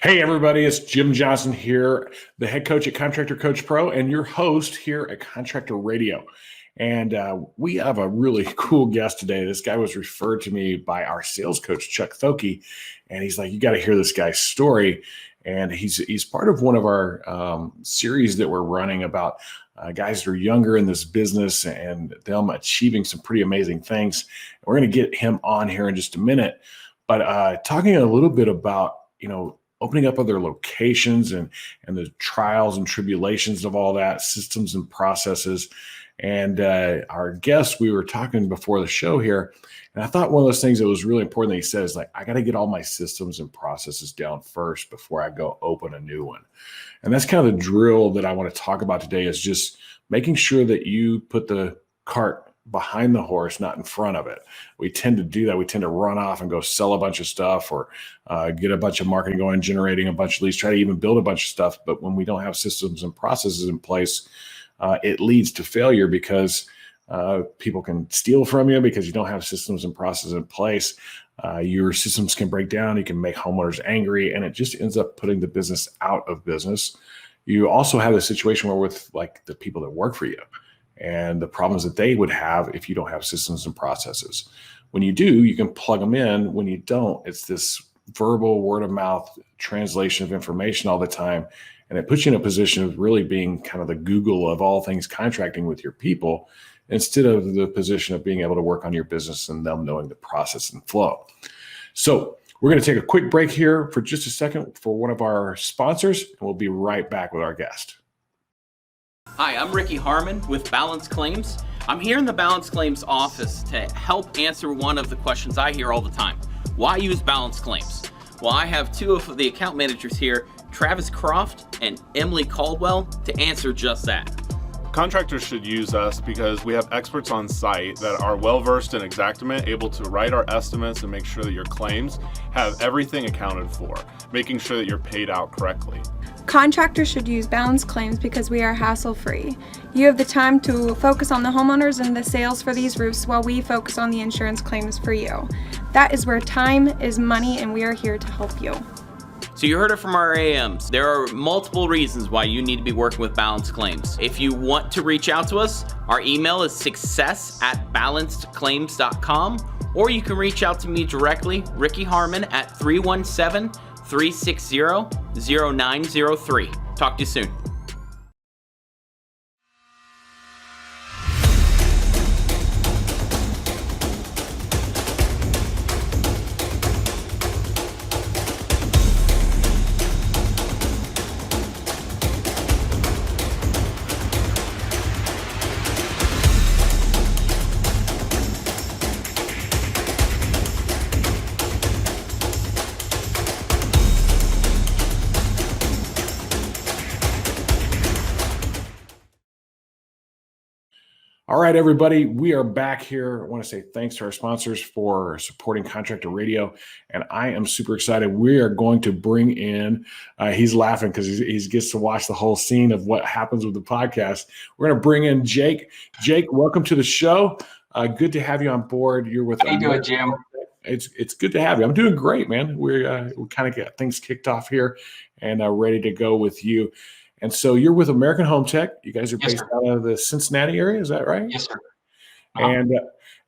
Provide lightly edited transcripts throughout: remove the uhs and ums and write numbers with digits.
Hey, everybody, it's Jim Johnson here, the head coach at Contractor Coach Pro and your host here at Contractor Radio. And we have a really cool guest today. This guy was referred to me by our sales coach, Chuck Thoke, and he's like, you got to hear this guy's story. And he's part of one of our series that we're running about guys that are younger in this business and them achieving some pretty amazing things. We're going to get him on here in just a minute, but talking a little bit about, opening up other locations and the trials and tribulations of all that, systems and processes. And our guest, we were talking before the show here, and I thought one of those things that was really important that he said is like, I got to get all my systems and processes down first before I go open a new one. And that's kind of the drill that I want to talk about today, is just making sure that you put the cart behind the horse, not in front of it. We tend to do that. We tend to run off and go sell a bunch of stuff or get a bunch of marketing going, generating a bunch of leads, try to even build a bunch of stuff. But when we don't have systems and processes in place, it leads to failure because people can steal from you because you don't have systems and processes in place. Your systems can break down. You can make homeowners angry, and it just ends up putting the business out of business. You also have a situation where with like the people that work for you and the problems that they would have if you don't have systems and processes. When you do, you can plug them in. When you don't, it's this verbal word of mouth translation of information all the time. And it puts you in a position of really being kind of the Google of all things contracting with your people, instead of the position of being able to work on your business and them knowing the process and flow. So we're going to take a quick break here for just a second for one of our sponsors, and we'll be right back with our guest. Hi, I'm Ricky Harmon with Balance Claims. I'm here in the Balance Claims office to help answer one of the questions I hear all the time. Why use Balance Claims? Well, I have two of the account managers here, Travis Croft and Emily Caldwell, to answer just that. Contractors should use us because we have experts on site that are well-versed in Xactimate, able to write our estimates and make sure that your claims have everything accounted for, making sure that you're paid out correctly. Contractors should use Balance Claims because we are hassle-free. You have the time to focus on the homeowners and the sales for these roofs while we focus on the insurance claims for you. That is where time is money, and we are here to help you. So you heard it from our AMs. There are multiple reasons why you need to be working with Balance Claims. If you want to reach out to us, our email is success@balancedclaims.com, or you can reach out to me directly, Ricky Harmon, at 317-360-0903. Talk to you soon. All right, everybody, we are back here. I want to say thanks to our sponsors for supporting Contractor Radio, and I am super excited. We are going to bring in, he's laughing because he gets to watch the whole scene of what happens with the podcast. We're going to bring in Jake. Jake, welcome to the show. Good to have you on board. You're with. How you doing, Jim? It's good to have you. I'm doing great, man. We kind of got things kicked off here and ready to go with you. And so you're with American Home Tech. You guys are based out of the Cincinnati area. Is that right? Yes, sir.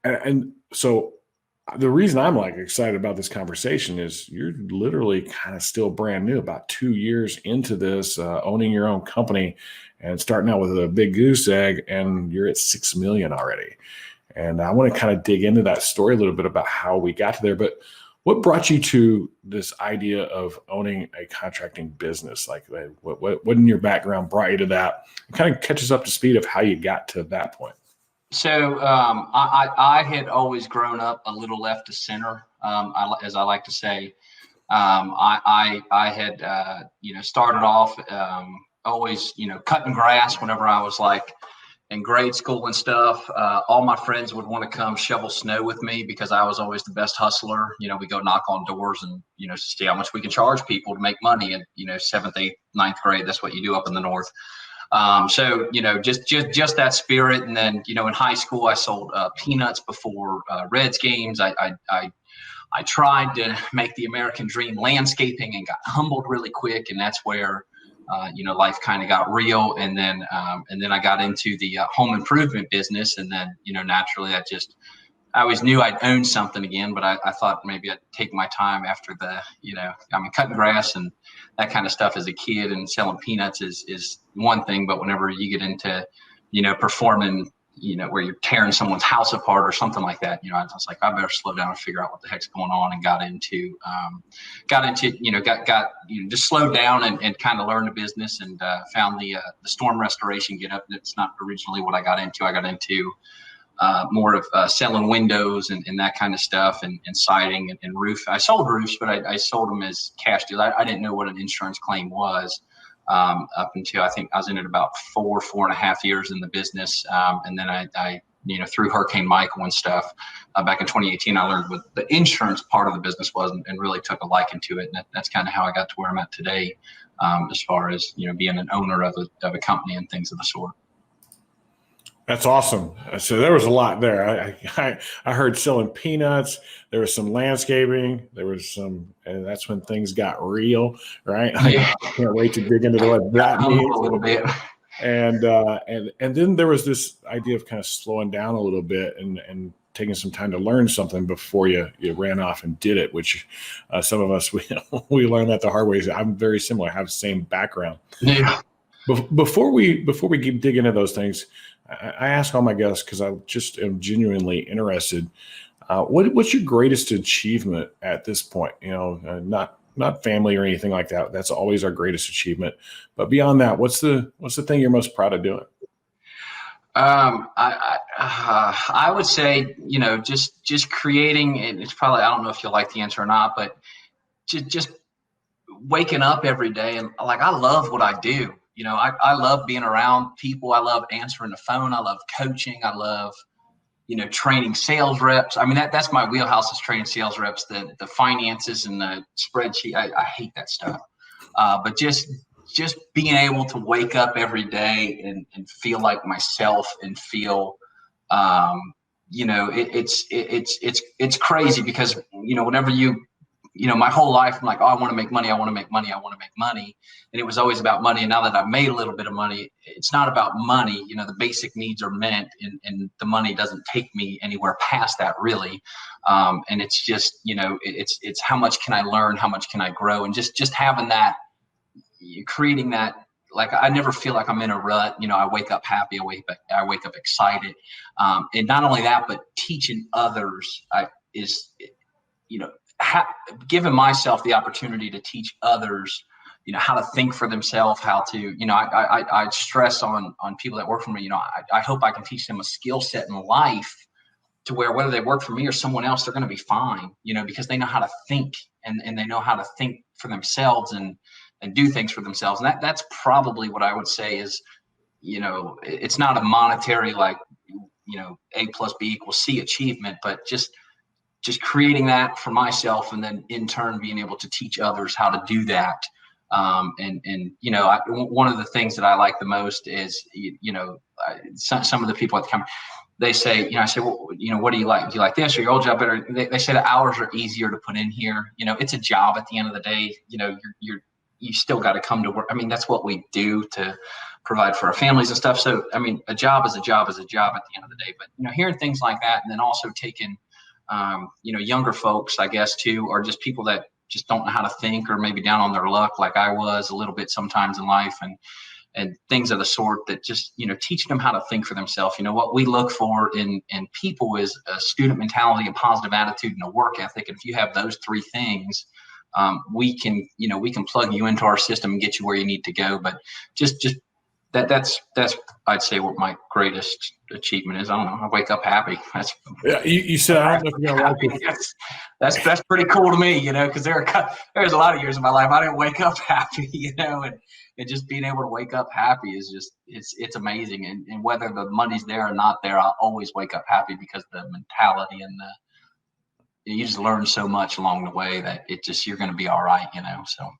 And so the reason I'm like excited about this conversation is you're literally kind of still brand new, about 2 years into this, owning your own company and starting out with a big goose egg, and you're at 6 million already. And I want to kind of dig into that story a little bit about how we got to there. But what brought you to this idea of owning a contracting business? Like what in your background brought you to that? Kind of catch us up to speed of how you got to that point. So I had always grown up a little left to center, as I like to say. I had started off always cutting grass whenever I was like in grade school and stuff. All my friends would want to come shovel snow with me because I was always the best hustler. We go knock on doors and, see how much we can charge people to make money. And, 7th, 8th, 9th grade, that's what you do up in the North. So, just that spirit. And then, in high school, I sold peanuts before Reds games. I tried to make the American dream landscaping and got humbled really quick. And that's where, life kind of got real. And then I got into the home improvement business. And then, naturally I always knew I'd own something again, but I thought maybe I'd take my time after cutting grass and that kind of stuff as a kid, and selling peanuts is one thing. But whenever you get into, performing, where you're tearing someone's house apart or something like that, I was like, I better slow down and figure out what the heck's going on, and just slowed down and kind of learned the business, and found the storm restoration get up. That's not originally what I got into. I got into more of selling windows and that kind of stuff, and siding and roof. I sold roofs, but I sold them as cash deal. I didn't know what an insurance claim was up until I think I was in it about 4.5 years in the business. And then I through Hurricane Michael and stuff back in 2018, I learned what the insurance part of the business was, and really took a liking to it. And that's kind of how I got to where I'm at today, as far as, being an owner of a company and things of the sort. That's awesome. So there was a lot there. I heard selling peanuts. There was some landscaping. There was some, and that's when things got real, right? Yeah. I can't wait to dig into what that means a little bit. And then there was this idea of kind of slowing down a little bit and taking some time to learn something before you ran off and did it, which some of us, we learned that the hard way. I'm very similar. I have the same background. Yeah. Before we dig into those things, I ask all my guests, because I just am genuinely interested. What's your greatest achievement at this point? Not family or anything like that. That's always our greatest achievement. But beyond that, what's the thing you're most proud of doing? I would say, just creating, and it's probably, I don't know if you'll like the answer or not, but just waking up every day, and I love what I do. I love being around people. I love answering the phone. I love coaching. I love, training sales reps. I mean, that's my wheelhouse, is training sales reps. The finances and the spreadsheet, I hate that stuff. But just being able to wake up every day and feel like myself, and feel, it's crazy, because, whenever my whole life, I'm like, oh, I want to make money. I want to make money. I want to make money. And it was always about money. And now that I've made a little bit of money, it's not about money. The basic needs are met, and the money doesn't take me anywhere past that, really. And it's just, it's how much can I learn? How much can I grow? And just having that, creating that, I never feel like I'm in a rut. I wake up happy. I wake up excited. And not only that, but teaching others giving myself the opportunity to teach others, how to think for themselves, how to, I stress on people that work for me, I hope I can teach them a skill set in life to where, whether they work for me or someone else, they're going to be fine, because they know how to think, and they know how to think for themselves and do things for themselves. And that's probably what I would say is, it's not a monetary, A plus B equals C achievement, but just creating that for myself, and then in turn being able to teach others how to do that. One of the things that I like the most is, some of the people at the company, they say, I say, well, what do you like? Do you like this or your old job better? They say the hours are easier to put in here. It's a job at the end of the day. You still got to come to work. I mean, that's what we do to provide for our families and stuff. So, I mean, a job is a job at the end of the day. But, hearing things like that, and then also taking, younger folks, I guess, too, or just people that just don't know how to think, or maybe down on their luck, like I was a little bit sometimes in life, and things of the sort, that just, teaching them how to think for themselves. What we look for in people is a student mentality, a positive attitude, and a work ethic. And if you have those three things, we can plug you into our system and get you where you need to go. But just that's I'd say what my greatest achievement is. I don't know. I wake up happy. You said, I don't know if you're gonna like it. That's pretty cool to me, because there's a lot of years in my life I didn't wake up happy, and just being able to wake up happy is just, it's amazing. And whether the money's there or not there, I'll always wake up happy, because the mentality and you just learn so much along the way that you're going to be all right, so.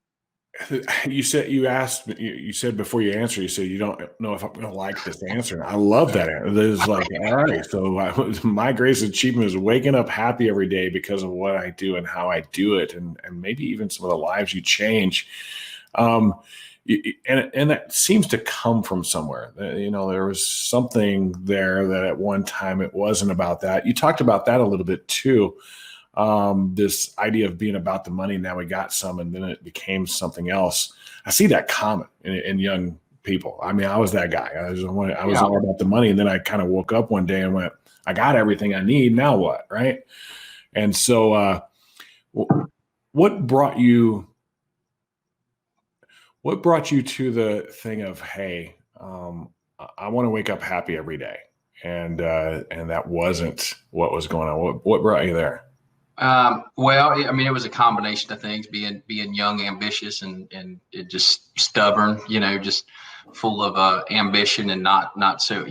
you said before you answer, you said you don't know if I'm going to like this answer. I love that. It's like, all right, so my greatest achievement is waking up happy every day because of what I do and how I do it, and maybe even some of the lives you change. And that seems to come from somewhere. There was something there that at one time it wasn't about that. You talked about that a little bit too. This idea of being about the money. Now we got some, and then it became something else. I see that common in young people. I mean, I was that guy. I was all about the money. And then I kind of woke up one day and went, I got everything I need. Now what? Right. And so, what brought you to the thing of, hey, I want to wake up happy every day. And that wasn't what was going on. What brought you there? Well, I mean, it was a combination of things, being young, ambitious, and it just stubborn, just full of ambition and not so,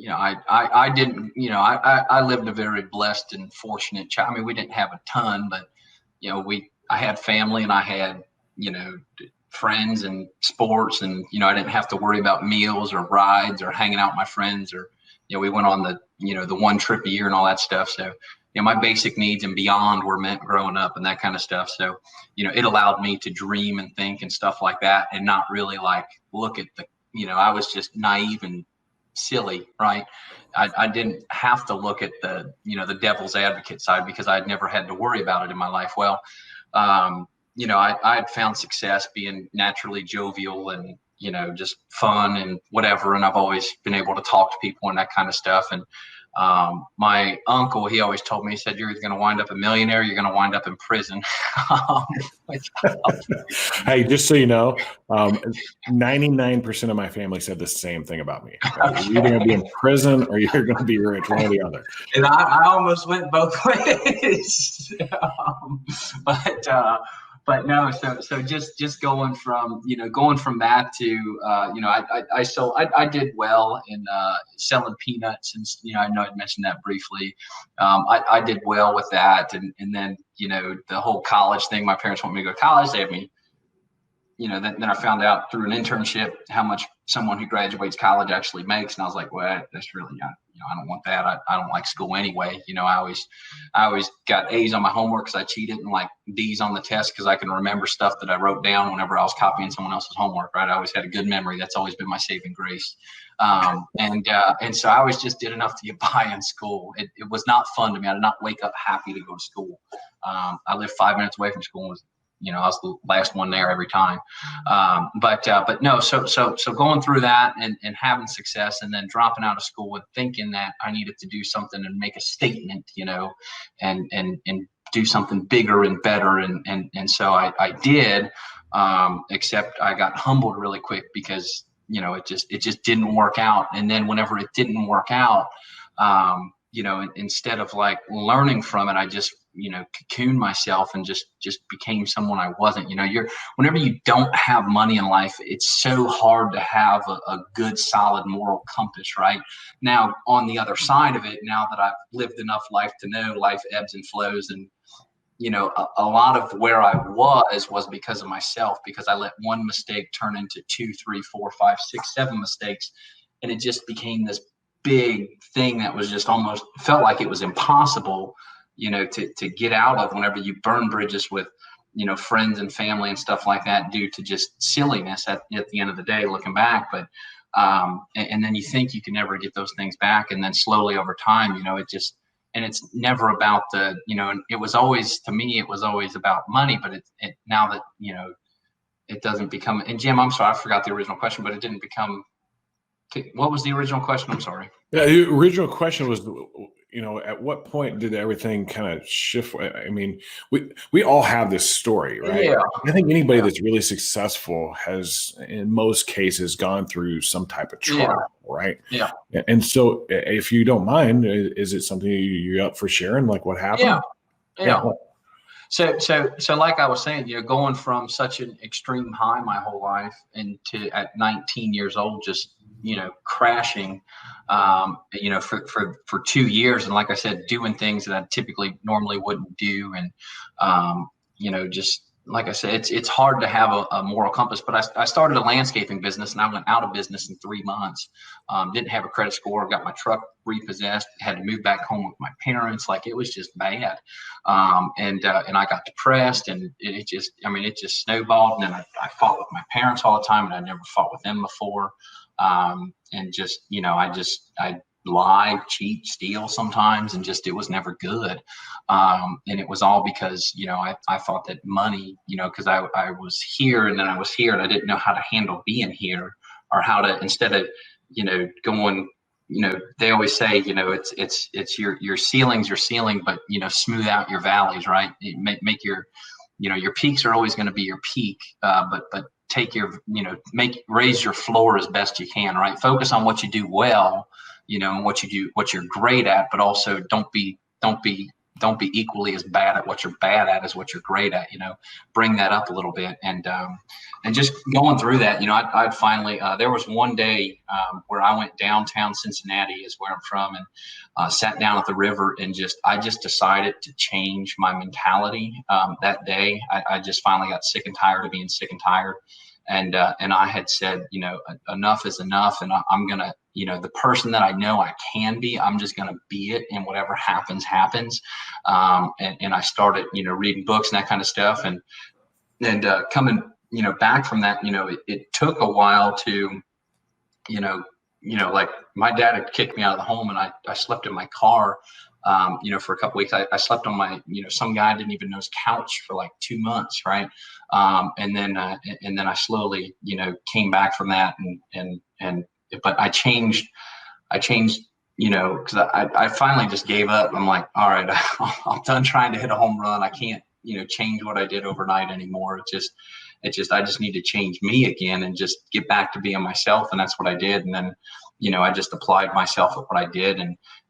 I didn't, I lived a very blessed and fortunate child. I mean, we didn't have a ton, but, I had family, and I had, friends and sports, and, I didn't have to worry about meals or rides or hanging out with my friends, or, we went on the one trip a year and all that stuff. So, my basic needs and beyond were met growing up and that kind of stuff. So, it allowed me to dream and think and stuff like that, and not really like look at the, I was just naive and silly, right? I didn't have to look at the, the devil's advocate side, because I'd never had to worry about it in my life. Well, I had found success being naturally jovial and, just fun and whatever. And I've always been able to talk to people and that kind of stuff. And my uncle, he always told me, he said, you're either going to wind up a millionaire, or you're going to wind up in prison. Hey, just so you know, 99% of my family said the same thing about me. Okay. You're either going to be in prison or you're going to be rich, one or the other. And I almost went both ways. But no, so just going from that to, I did well in selling peanuts, and, I know I'd mentioned that briefly. I did well with that. And then, the whole college thing, my parents want me to go to college. They had me, then I found out through an internship how much someone who graduates college actually makes. And I was like, well, that's really not, I don't want that. I don't like school anyway. I always got A's on my homework because I cheated, and like D's on the test because I can remember stuff that I wrote down whenever I was copying someone else's homework, right? I always had a good memory. That's always been my saving grace. And so I always just did enough to get by in school. It was not fun to me. I did not wake up happy to go to school. I lived 5 minutes away from school, and I was the last one there every time. But no, so going through that and having success, and then dropping out of school and thinking that I needed to do something and make a statement, and do something bigger and better. And so I did, except I got humbled really quick because, it just didn't work out. And then whenever it didn't work out, instead of like learning from it, I just, cocooned myself and just became someone I wasn't. Whenever you don't have money in life, it's so hard to have a good, solid moral compass, right? Now, on the other side of it, now that I've lived enough life to know life ebbs and flows, and, a lot of where I was because of myself, because I let one mistake turn into 2, 3, 4, 5, 6, 7 mistakes. And it just became this big thing that was just almost felt like it was impossible, to get out of, whenever you burn bridges with, friends and family and stuff like that, due to just silliness at the end of the day, looking back. But, and then you think you can never get those things back. And then slowly over time, and it's never about the, it was always, to me, it was always about money, but it now that, it doesn't become, and Jim, I'm sorry, I forgot the original question, but it didn't become, what was the original question? I'm sorry. Yeah, the original question was, at what point did everything kind of shift? I mean, we all have this story, right? Yeah. I think anybody that's really successful has, in most cases, gone through some type of trial, right? Yeah. And so, if you don't mind, is it something you're up for sharing? Like what happened? Yeah. So like I was saying, going from such an extreme high my whole life, and to at 19 years old, just crashing, for 2 years. And like I said, doing things that I typically normally wouldn't do. And, just like I said, it's hard to have a moral compass, but I started a landscaping business and I went out of business in 3 months. Didn't have a credit score, got my truck repossessed, had to move back home with my parents. Like, it was just bad. And I got depressed, and it just snowballed. And then I fought with my parents all the time, and I never fought with them before. And just, I lie, cheat, steal sometimes, and just, it was never good. And it was all because, I thought that money, because I was here and then I was here, and I didn't know how to handle being here, or how to, instead of, going, they always say, it's your ceiling's your ceiling, but, smooth out your valleys, right? Make your, your peaks are always going to be your peak, but take your, raise your floor as best you can, right? Focus on what you do well, and what you're great at, but also don't be equally as bad at what you're bad at as what you're great at. Bring that up a little bit, and just going through that. I'd finally, there was one day where I went downtown Cincinnati, is where I'm from, and sat down at the river, and I just decided to change my mentality. That day, I just finally got sick and tired of being sick and tired. And I had said, enough is enough. And I'm going to, the person that I know I can be, I'm just going to be it, and whatever happens, happens. And I started, reading books and that kind of stuff. And coming, back from that, it took a while to, like, my dad had kicked me out of the home, and I slept in my car, for a couple weeks. I slept on my, some guy didn't even know his couch for like 2 months. Right. And then I slowly, came back from that, but I changed, because I finally just gave up. I'm like, all right, I'm done trying to hit a home run. I can't, change what I did overnight anymore. I just need to change me again and just get back to being myself. And that's what I did. And then, I just applied myself at what I did.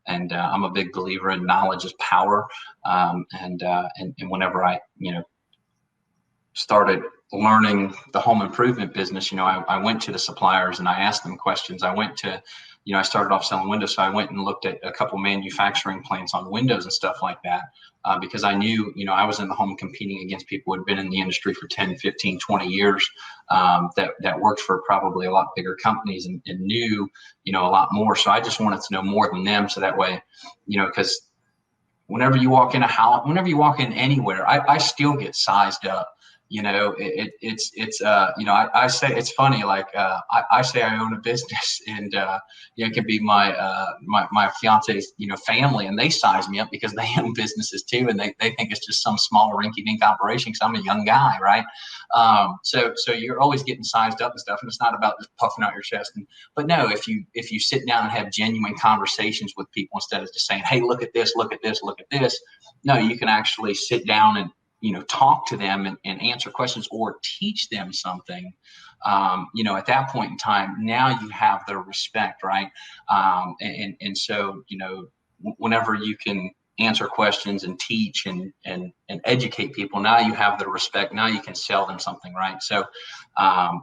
And I'm a big believer in knowledge is power. And whenever I, started learning the home improvement business, I went to the suppliers and I asked them questions. I went to, I started off selling windows. So I went and looked at a couple manufacturing plants on windows and stuff like that, because I knew, I was in the home competing against people who had been in the industry for 10, 15, 20 years, that worked for probably a lot bigger companies and knew, a lot more. So I just wanted to know more than them. So that way, because whenever you walk in a house, whenever you walk in anywhere, I still get sized up. I say, it's funny, like, I say I own a business, and, it can be my fiance's, family, and they size me up because they own businesses too. And they think it's just some small rinky-dink operation because I'm a young guy. Right. So you're always getting sized up and stuff, and it's not about just puffing out your chest. But no, if you sit down and have genuine conversations with people, instead of just saying, hey, look at this, look at this, look at this. No, you can actually sit down and, talk to them and answer questions or teach them something. At that point in time, now you have their respect, right? And so, whenever you can answer questions and teach and educate people, now you have the respect. Now you can sell them something, right? So,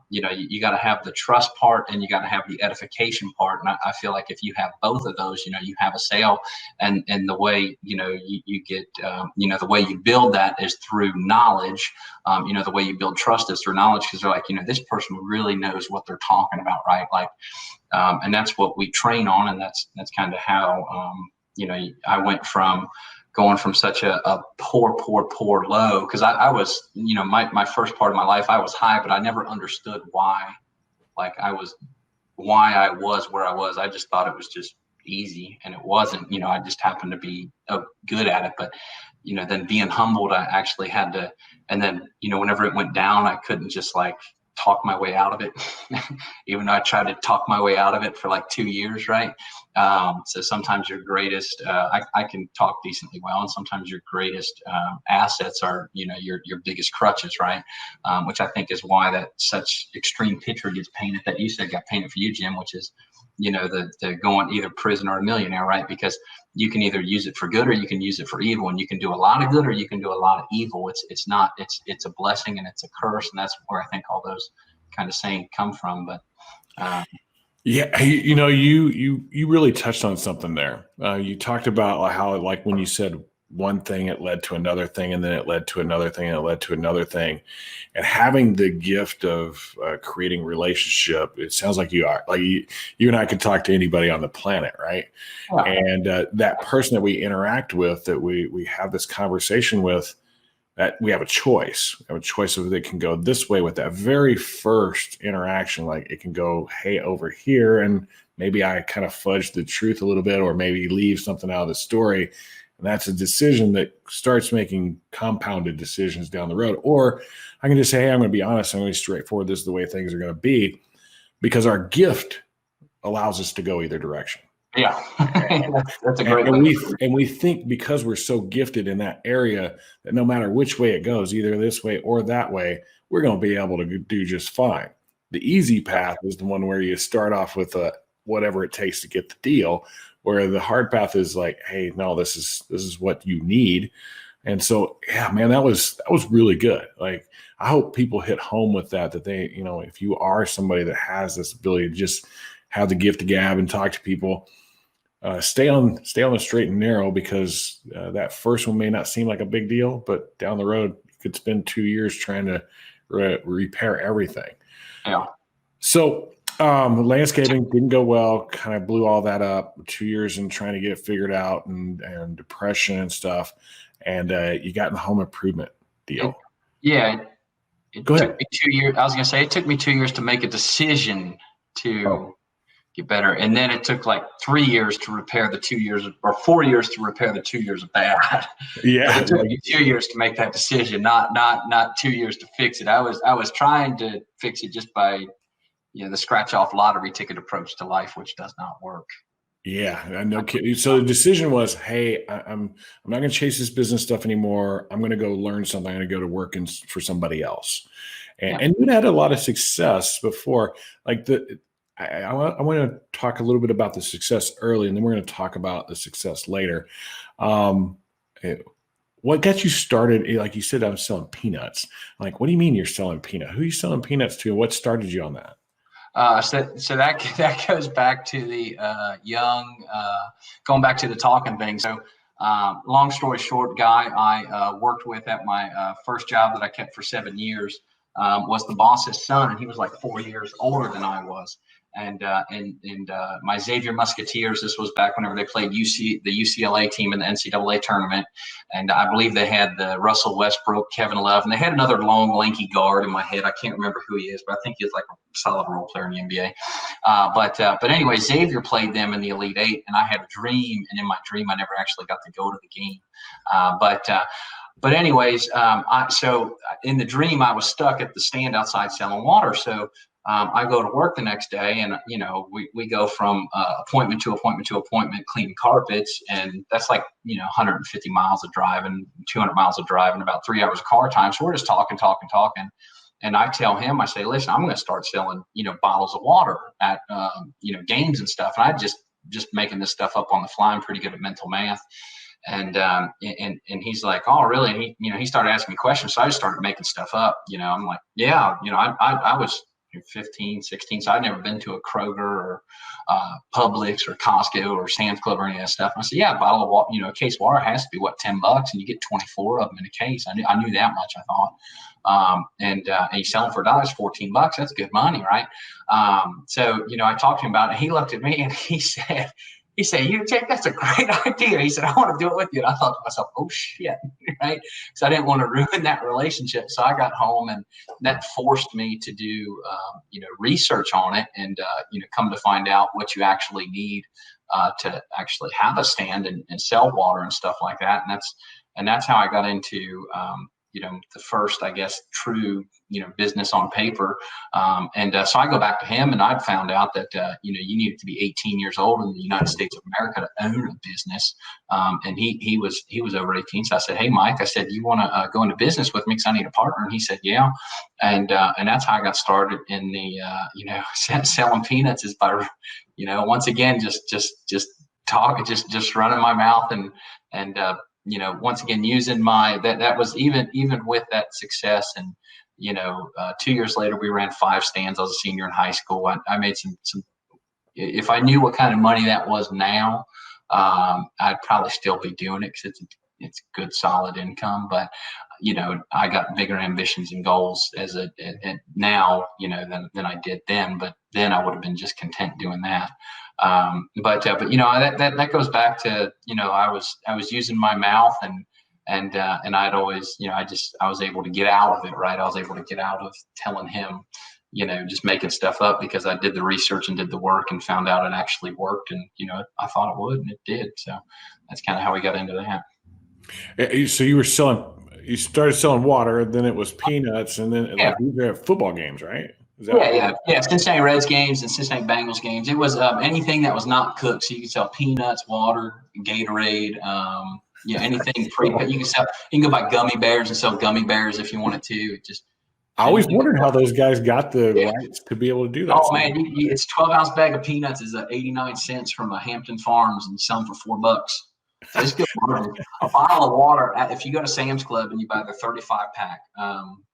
you got to have the trust part, and you got to have the edification part. And I feel like if you have both of those, you have a sale. And the way, you get, the way you build that is through knowledge. The way you build trust is through knowledge, because they're like, this person really knows what they're talking about, right? Like, and that's what we train on. And that's kind of how, I went from going from such a poor low, because I was, my first part of my life, I was high, but I never understood why I was where I was. I just thought it was just easy, and it wasn't. I just happened to be good at it. But then being humbled, I actually had to. And then whenever it went down, I couldn't just talk my way out of it, even though I tried to talk my way out of it for like 2 years, right? So sometimes your greatest, I can talk decently well, and sometimes your greatest assets are, your biggest crutches, right? Which I think is why that such extreme picture gets painted that you said got painted for you, Jim, which is, the going either prison or a millionaire, right? Because you can either use it for good or you can use it for evil, and you can do a lot of good or you can do a lot of evil. It's a blessing and it's a curse, and that's where I think all those kind of sayings come from. But yeah, you really touched on something there. You talked about how, like, when you said one thing, it led to another thing, and then it led to another thing, and it led to another thing. And having the gift of creating relationship, it sounds like you are. Like you and I could talk to anybody on the planet, right? Yeah. And that person that we interact with, that we have this conversation with, that we have a choice. We have a choice of it can go this way with that very first interaction. Like it can go, hey, over here, and maybe I kind of fudge the truth a little bit, or maybe leave something out of the story. And that's a decision that starts making compounded decisions down the road. Or I can just say, hey, I'm going to be honest. I'm going to be straightforward. This is the way things are going to be, because our gift allows us to go either direction. Yeah, that's a great way. And we think because we're so gifted in that area that no matter which way it goes, either this way or that way, we're going to be able to do just fine. The easy path is the one where you start off with whatever it takes to get the deal, where the hard path is like, hey, no, this is what you need. And so, yeah, man, that was really good. Like, I hope people hit home with that they, if you are somebody that has this ability to just have the gift of gab and talk to people, stay on the straight and narrow, because that first one may not seem like a big deal, but down the road, you could spend 2 years trying to repair everything. Yeah. So landscaping didn't go well, kind of blew all that up. 2 years in trying to get it figured out, and depression and stuff. And you got in the home improvement deal. It Go ahead. Took me 2 years. I was going to say, it took me 2 years to make a decision to get better. And then it took like 3 years to repair the 2 years, or 4 years to repair the 2 years of bad. Yeah. It took me 2 years to make that decision, not 2 years to fix it. I was trying to fix it just by, the scratch off lottery ticket approach to life, which does not work. Yeah, no kidding. So the decision was, hey, I'm not going to chase this business stuff anymore. I'm going to go learn something. I'm going to go to work for somebody else. And you had a lot of success before. Like I want to talk a little bit about the success early, and then we're going to talk about the success later. What got you started? Like you said, I'm selling peanuts. Like, what do you mean you're selling peanuts? Who are you selling peanuts to? What started you on that? So that goes back to the going back to the talking thing. So long story short, guy I worked with at my first job that I kept for 7 years was the boss's son, and he was like 4 years older than I was. And my Xavier Musketeers, this was back whenever they played the UCLA team in the NCAA tournament. And I believe they had the Russell Westbrook, Kevin Love, and they had another long, lanky guard in my head. I can't remember who he is, but I think he's like a solid role player in the NBA. But anyway, Xavier played them in the Elite Eight, and I had a dream. And in my dream, I never actually got to go to the game. But anyways, so in the dream, I was stuck at the stand outside selling water. So I go to work the next day, and we go from appointment to appointment to appointment, cleaning carpets, and that's like 150 miles of driving, 200 miles of driving, about 3 hours of car time. So we're just talking, and I tell him, I say, listen, I'm going to start selling bottles of water at games and stuff, and I just making this stuff up on the fly. I'm pretty good at mental math. And he's like, oh, really? And he started asking me questions. So I just started making stuff up. I'm like, yeah, I was 15, 16. So I'd never been to a Kroger or Publix or Costco or Sam's Club or any of that stuff. And I said, yeah, a bottle of water, a case of water has to be $10, and you get 24 of them in a case. I knew that much, I thought. And you sell them for $1, $14. That's good money, right? So, I talked to him about it, and he looked at me and he said, that's a great idea. He said, I want to do it with you. And I thought to myself, oh shit, right? So I didn't want to ruin that relationship. So I got home, and that forced me to do, research on it, and, come to find out what you actually need to actually have a stand and sell water and stuff like that. And that's how I got into, the first, I guess, true, business on paper. So I go back to him, and I'd found out that, you needed to be 18 years old in the United States of America to own a business. And he was over 18. So I said, hey, Mike, I said, you want to go into business with me? Cause I need a partner. And he said, yeah. And that's how I got started in the, selling peanuts, is by, once again, just talking, just running my mouth and once again, using that was even with that success. And, 2 years later, we ran 5 stands. I was a senior in high school. I made some, if I knew what kind of money that was now, I'd probably still be doing it, because it's good, solid income. But, I got bigger ambitions and goals now, than I did then. But then I would have been just content doing that. But that goes back to, I was using my mouth and I'd always, I was able to get out of it, right? I was able to get out of telling him, just making stuff up, because I did the research and did the work and found out it actually worked. And, I thought it would, and it did. So that's kind of how we got into that. So you started selling water, then it was peanuts, and then like these are football games, right? Yeah. Cincinnati Reds games and Cincinnati Bengals games. It was anything that was not cooked. So you could sell peanuts, water, Gatorade, anything free. You can go buy gummy bears and sell gummy bears if you wanted to. I always wondered how those guys got the rights to be able to do that. Oh man, it's 12-ounce bag of peanuts is 89 cents from a Hampton Farms, and some for $4. So it's good money. A bottle of water, if you go to Sam's Club and you buy the 35-pack,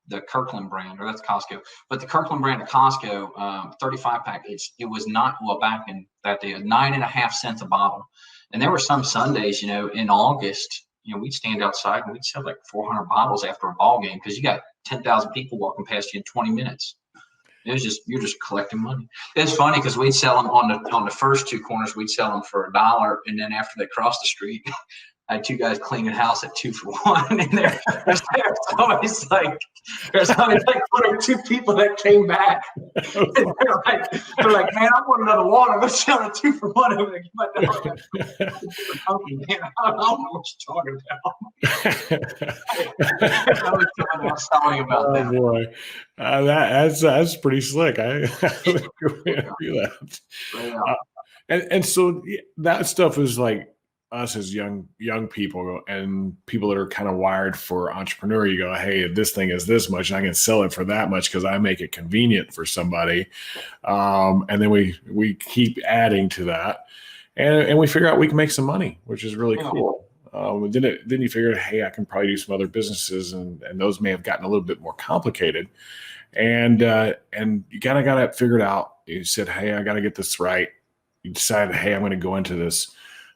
the Kirkland brand, or that's Costco, but the Kirkland brand at Costco, 35-pack, it was not, back in that day, 9.5 cents a bottle. And there were some Sundays, in August, we'd stand outside and we'd sell like 400 bottles after a ball game, because you got 10,000 people walking past you in 20 minutes. You're just collecting money. It's funny because we'd sell them on the first two corners. We'd sell them for $1, and then after they crossed the street, I had two guys cleaning house at 2 for $1. And there's always like 1 or 2 people that came back. And they're like, man, I want another water. Let's sell it 2 for $1 over there. Man, I don't know what you're talking about. I was talking about that. Oh boy, that's pretty slick. I do that. And so that stuff is like us as young people and people that are kind of wired for entrepreneur. You go, hey, this thing is this much, and I can sell it for that much because I make it convenient for somebody. And then we keep adding to that, and we figure out we can make some money, which is really cool. Then you figure, hey, I can probably do some other businesses, and those may have gotten a little bit more complicated. And you kind of got it figured out. You said, hey, I got to get this right. You decided, hey, I'm going to go into this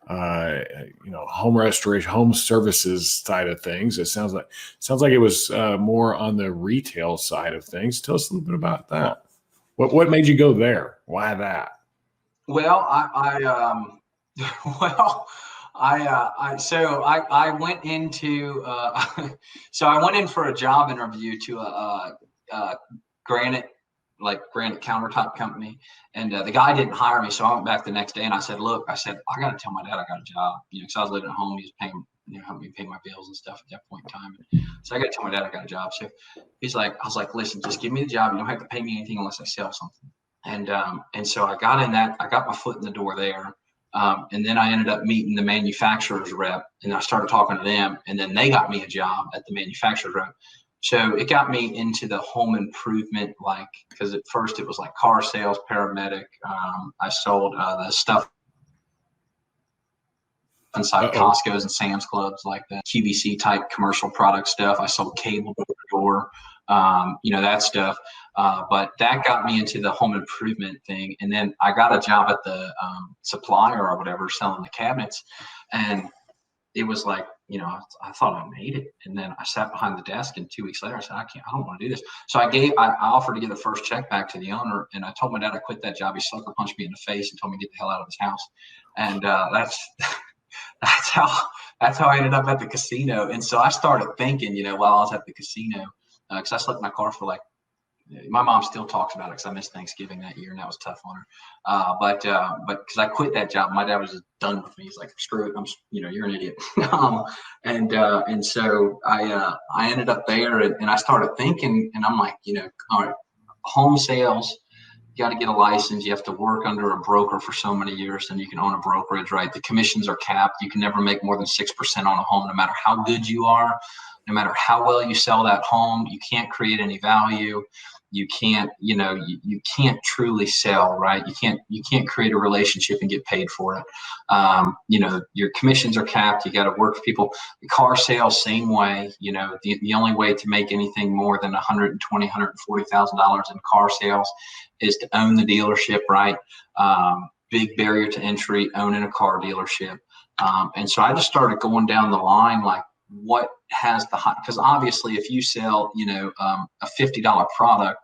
home restoration, home services side of things. It sounds like it was more on the retail side of things. Tell us a little bit about that. What made you go there? Why that? Well, I went into so I went in for a job interview to a granite countertop company, and the guy didn't hire me. So I went back the next day and I said, look, I got to tell my dad I got a job, because I was living at home. He was paying, helping me pay my bills and stuff at that point in time. So I got to tell my dad I got a job. So I was like, listen, just give me the job. You don't have to pay me anything unless I sell something. And so I got in that, I got my foot in the door there. And then I ended up meeting the manufacturer's rep, and I started talking to them, and then they got me a job at the manufacturer's rep. So it got me into the home improvement, because at first it was like car sales, paramedic. I sold the stuff inside Costco's and Sam's Clubs, like the QVC type commercial product stuff. I sold cable door to door, that stuff. But that got me into the home improvement thing. And then I got a job at the supplier or whatever, selling the cabinets. And it was like, I thought I made it. And then I sat behind the desk, and 2 weeks later, I said, I don't want to do this. So I offered to give the first check back to the owner. And I told my dad I quit that job. He sucker punched me in the face and told me to get the hell out of his house. And that's how I ended up at the casino. And so I started thinking, while I was at the casino, because I slept in my car for my mom still talks about it because I missed Thanksgiving that year, and that was tough on her. But because I quit that job, my dad was just done with me. He's like, screw it, you're an idiot. And so I ended up there, and I started thinking, and I'm like, all right, home sales, you got to get a license. You have to work under a broker for so many years, and you can own a brokerage, right? The commissions are capped. You can never make more than 6% on a home, no matter how good you are, no matter how well you sell that home. You can't create any value. You can't, you can't truly sell, right? You can't create a relationship and get paid for it. Your commissions are capped. You got to work for people. The car sales, same way. The only way to make anything more than $120,000, $140,000 in car sales is to own the dealership, right? Big barrier to entry, owning a car dealership. And so I just started going down the line, like what has the high, because obviously if you sell, a $50 product,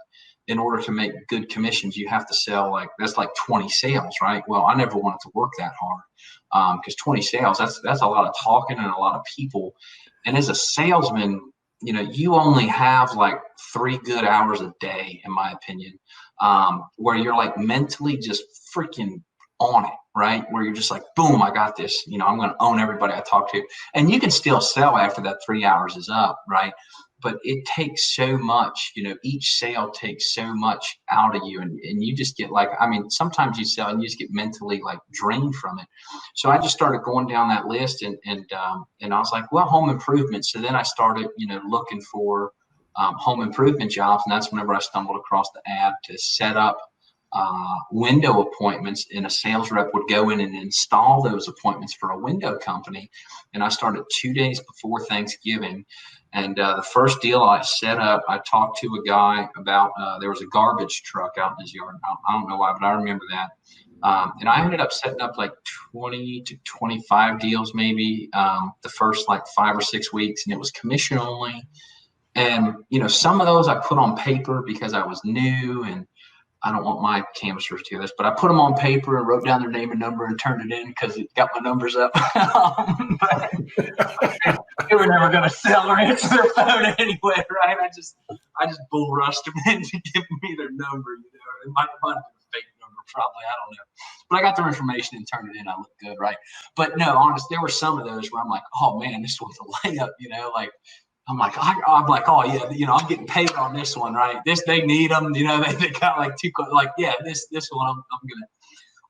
in order to make good commissions, you have to sell that's like 20 sales, right? Well, I never wanted to work that hard because 20 sales, that's a lot of talking and a lot of people. And as a salesman, you only have like 3 good hours a day, in my opinion, where you're like mentally just freaking on it, right? Where you're just like, boom, I got this. I'm going to own everybody I talk to. And you can still sell after that 3 hours is up, right? But it takes so much, each sale takes so much out of you. And you just get sometimes you sell and you just get mentally like drained from it. So I just started going down that list and I was like, well, home improvement. So then I started, looking for home improvement jobs. And that's whenever I stumbled across the ad to set up window appointments, and a sales rep would go in and install those appointments for a window company. And I started 2 days before Thanksgiving. And the first deal I set up, I talked to a guy about, there was a garbage truck out in his yard. I don't know why, but I remember that. And I ended up setting up like 20 to 25 deals, maybe the first like 5 or 6 weeks. And it was commission only. And, some of those I put on paper because I was new, and I don't want my canvassers to hear this, but I put them on paper and wrote down their name and number and turned it in because it got my numbers up. But they were never going to sell or answer their phone anyway, right? I just bull rushed them into giving me their number. It might have been a fake number, probably. I don't know. But I got their information and turned it in. I looked good, right? But no, honest, there were some of those where I'm like, oh man, this was a layup, I'm like, oh yeah, I'm getting paid on this one, right? They need them, they got like two, like, yeah, this one I'm gonna.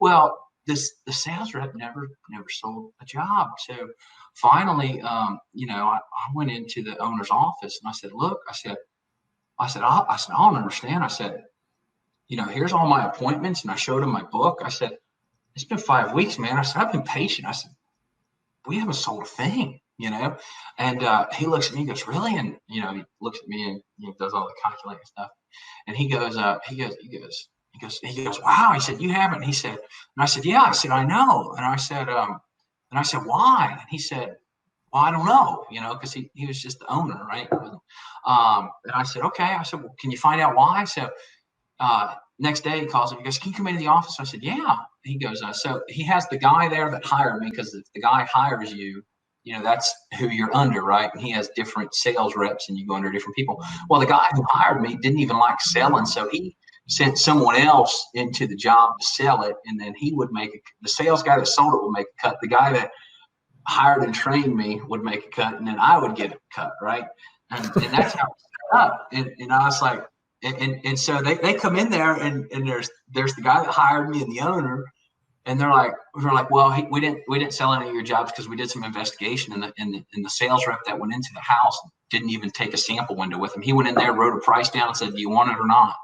Well, the sales rep never sold a job. So finally, I went into the owner's office and I said, look, I said, I don't understand. I said, here's all my appointments, and I showed him my book. I said, it's been 5 weeks, man. I said, I've been patient. I said, we haven't sold a thing. And he looks at me and goes, really? And, he looks at me and does all the calculating stuff. And he goes, wow. He said, you haven't. He said, and I said, yeah. I said, I know. And I said, why? And he said, well, I don't know, because he was just the owner, right? And I said, okay. I said, well, can you find out why? So next day he calls up. He goes, can you come into the office? I said, yeah. He goes, so he has the guy there that hired me, because if the guy hires you, that's who you're under, right? And he has different sales reps and you go under different people. Well, the guy who hired me didn't even like selling. So he sent someone else into the job to sell it. And then he would the sales guy that sold it would make a cut. The guy that hired and trained me would make a cut, and then I would get a cut, right? And that's how it's set up. And I was like, and so they come in there and there's the guy that hired me and the owner. And we're like, well, we didn't sell any of your jobs because we did some investigation, and the sales rep that went into the house didn't even take a sample window with him. He went in there, wrote a price down, and said, do you want it or not?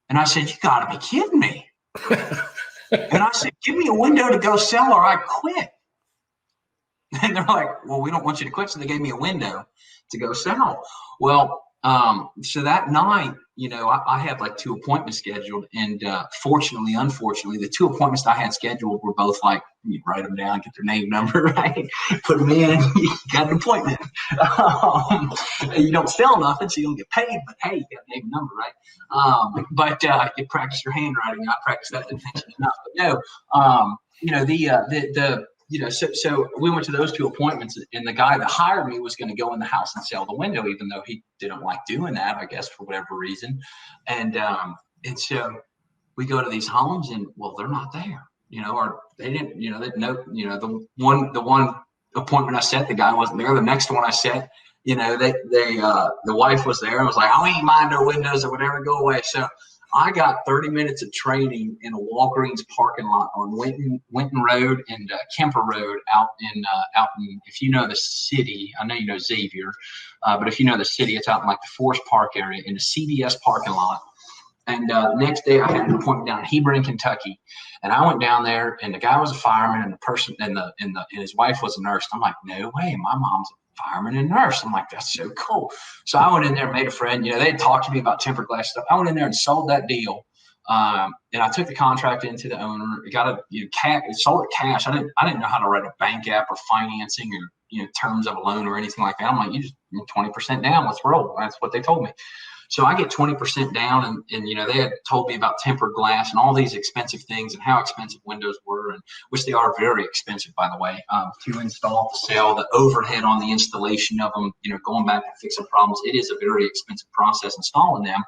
And I said, you got to be kidding me. And I said, give me a window to go sell or I quit. And they're like, well, we don't want you to quit. So they gave me a window to go sell. Well, so that night, I had like 2 appointments scheduled, and unfortunately, the 2 appointments I had scheduled were both like, you write them down, get their name, number, right? Put them in, you got an appointment. You don't sell nothing, so you don't get paid, but hey, you got a name and number, right? But you practice your handwriting. I practice that intention enough. But no, so we went to those 2 appointments, and the guy that hired me was going to go in the house and sell the window, even though he didn't like doing that, I guess, for whatever reason. And so we go to these homes, and well, they're not there, or they didn't, the one appointment I set, the guy wasn't there. The next one I set, the wife was there and was like, I ain't mind no windows or whatever, go away. So I got 30 minutes of training in a Walgreens parking lot on Winton Road and Kemper Road out in, if you know the city, I know you know Xavier, but if you know the city, it's out in like the Forest Park area in a CVS parking lot. And next day I had an appointment down in Hebron, Kentucky. And I went down there, and the guy was a fireman, and the person and his wife was a nurse. I'm like, no way, my mom's a fireman and nurse. I'm like, that's so cool. So I went in there and made a friend. They had talked to me about tempered glass stuff. I went in there and sold that deal And I took the contract into the owner. It got sold it cash. I didn't know how to write a bank app or financing or terms of a loan or anything like that. I'm like, you just 20% down, let's roll. That's what they told me. So I get 20% down, and they had told me about tempered glass and all these expensive things and how expensive windows were, and which they are very expensive, by the way, to install, to sell, the overhead on the installation of them, going back and fixing problems. It is a very expensive process installing them.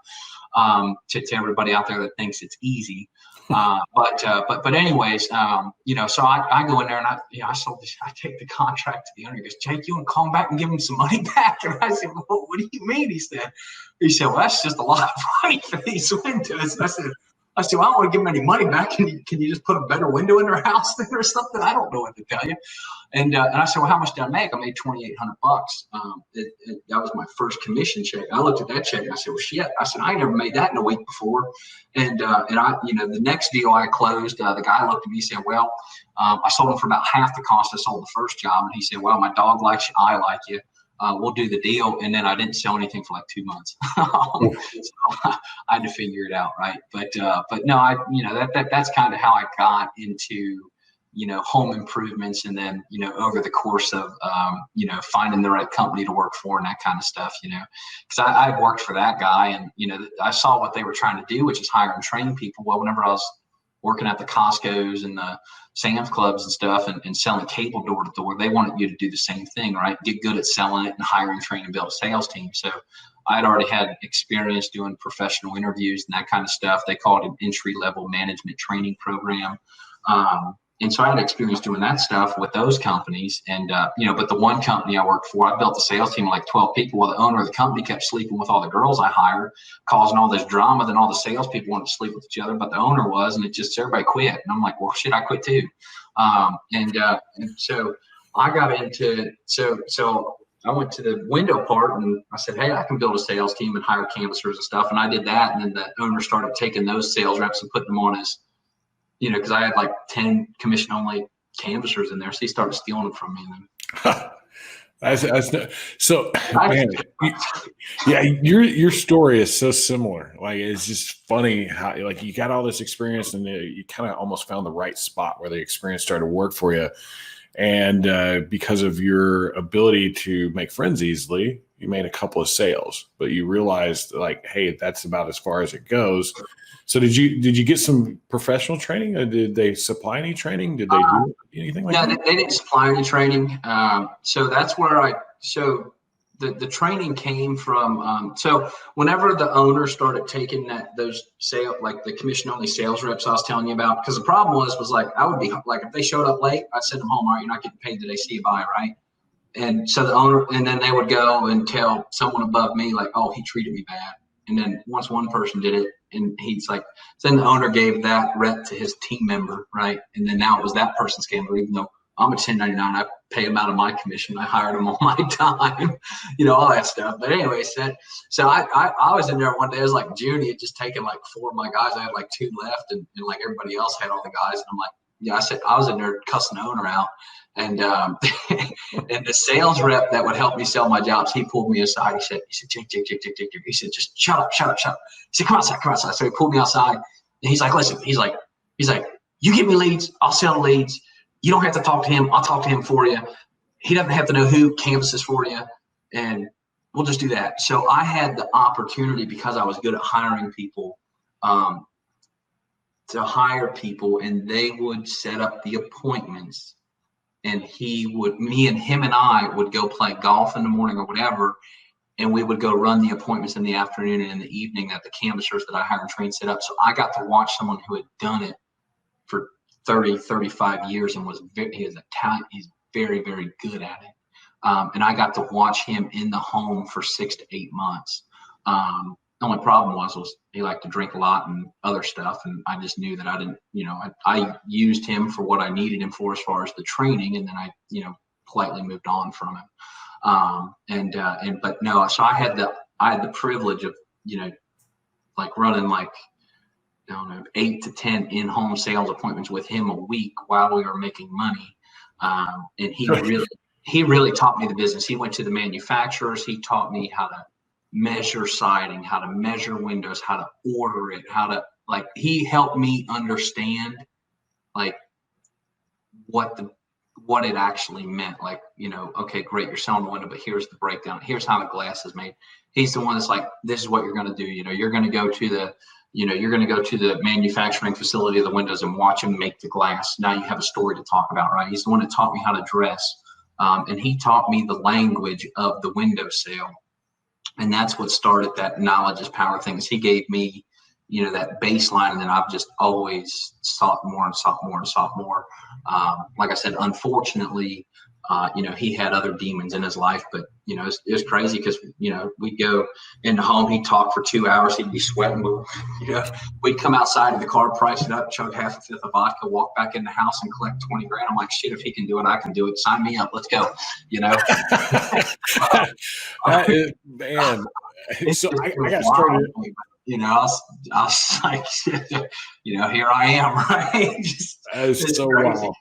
To everybody out there that thinks it's easy. But anyways, so I go in there and I sold this, I take the contract to the owner. He goes, Jake, you want to call him back and give him some money back? And I said, well, what do you mean? He said, well, that's just a lot of money for these windows. And I said, well, I don't want to give them any money back. Can you just put a better window in their house then or something? I don't know what to tell you. And I said, well, how much did I make? I made $2,800. That was my first commission check. I looked at that check and I said, well, shit. I said, I never made that in a week before. And I, the next deal I closed, the guy looked at me and said, well, I sold him for about half the cost I sold the first job. And he said, well, my dog likes you. I like you. We'll do the deal. And then I didn't sell anything for like 2 months. So I had to figure it out. Right. But no, that's kind of how I got into, home improvements. And then, over the course of, finding the right company to work for and that kind of stuff, because I worked for that guy and, I saw what they were trying to do, which is hire and train people. Well, whenever I was working at the Costco's and the Sam's Clubs and stuff and selling cable door to door, they wanted you to do the same thing, right? Get good at selling it and hiring, train, and build a sales team. So I had already had experience doing professional interviews and that kind of stuff. They call it an entry-level management training program. And so I had experience doing that stuff with those companies. And, but the one company I worked for, I built the sales team of like 12 people. Well, the owner of the company kept sleeping with all the girls I hired, causing all this drama. Then all the salespeople wanted to sleep with each other, but the owner was, and it just, everybody quit. And I'm like, well, shit, I quit too. And so I got into, so I went to the window part and I said, hey, I can build a sales team and hire canvassers and stuff. And I did that. And then the owner started taking those sales reps and putting them on as, because I had like 10 commission-only canvassers in there, so he started stealing them from me. So, man, your story is so similar. Like, it's just funny how you got all this experience and you kind of almost found the right spot where the experience started to work for you. And because of your ability to make friends easily, you made a couple of sales, but you realized hey, that's about as far as it goes. So did you get some professional training? Or did they supply any training? Did they do anything like that? No, they didn't supply any training. So that's where the training came from. So whenever the owner started taking those the commission only sales reps I was telling you about, because the problem was I would be like, if they showed up late, I'd send them home. All right, you're not getting paid today. See you, bye. Right. And so the owner, and then they would go and tell someone above me oh, he treated me bad. And then once one person did it, and he's like, then the owner gave that rep to his team member, right? And then now it was that person's gambler, even though I'm a 1099, I pay him out of my commission. I hired him on my time, all that stuff. But anyway, so I was in there one day. It was like June. He had just taken 4 of my guys. I had 2 left, and everybody else had all the guys. And I'm like, yeah, I said I was in there cussing the owner out. And and the sales rep that would help me sell my jobs, he pulled me aside. He said, Jake. He said, just shut up. He said, come outside. So he pulled me outside, and he's like, listen, he's like, you give me leads, I'll sell the leads. You don't have to talk to him. I'll talk to him for you. He doesn't have to know who canvasses for you, and we'll just do that. So I had the opportunity, because I was good at hiring people, to hire people, and they would set up the appointments. And me and him and I would go play golf in the morning or whatever. And we would go run the appointments in the afternoon and in the evening that the canvassers that I hired and trained set up. So I got to watch someone who had done it for 30, 35 years and he's very, very good at it. And I got to watch him in the home for 6 to 8 months. The only problem was he liked to drink a lot and other stuff. And I just knew that I didn't, I used him for what I needed him for as far as the training. And then I, politely moved on from him. But no, so I had the privilege of, running 8 to 10 in-home sales appointments with him a week while we were making money. And he really taught me the business. He went to the manufacturers. He taught me how to measure siding, how to measure windows, how to order it, he helped me understand like what it actually meant. Like, okay, great, you're selling the window, but here's the breakdown. Here's how the glass is made. He's the one that's like, this is what you're going to do. You're going to go to the manufacturing facility of the windows and watch them make the glass. Now you have a story to talk about, right? He's the one that taught me how to dress. And he taught me the language of the window sale. And that's what started that knowledge is power thing. Is he gave me, that baseline, and then I've just always sought more and sought more and sought more. Like I said, unfortunately, he had other demons in his life, but it was crazy because we'd go in the home, he'd talk for 2 hours, he'd be sweating. We'd come outside of the car, price it up, chug half a fifth of vodka, walk back in the house and collect 20 grand. I'm like, shit, if he can do it, I can do it. Sign me up. Let's go. Man. So I got started. I was like, here I am, right? That is so wild.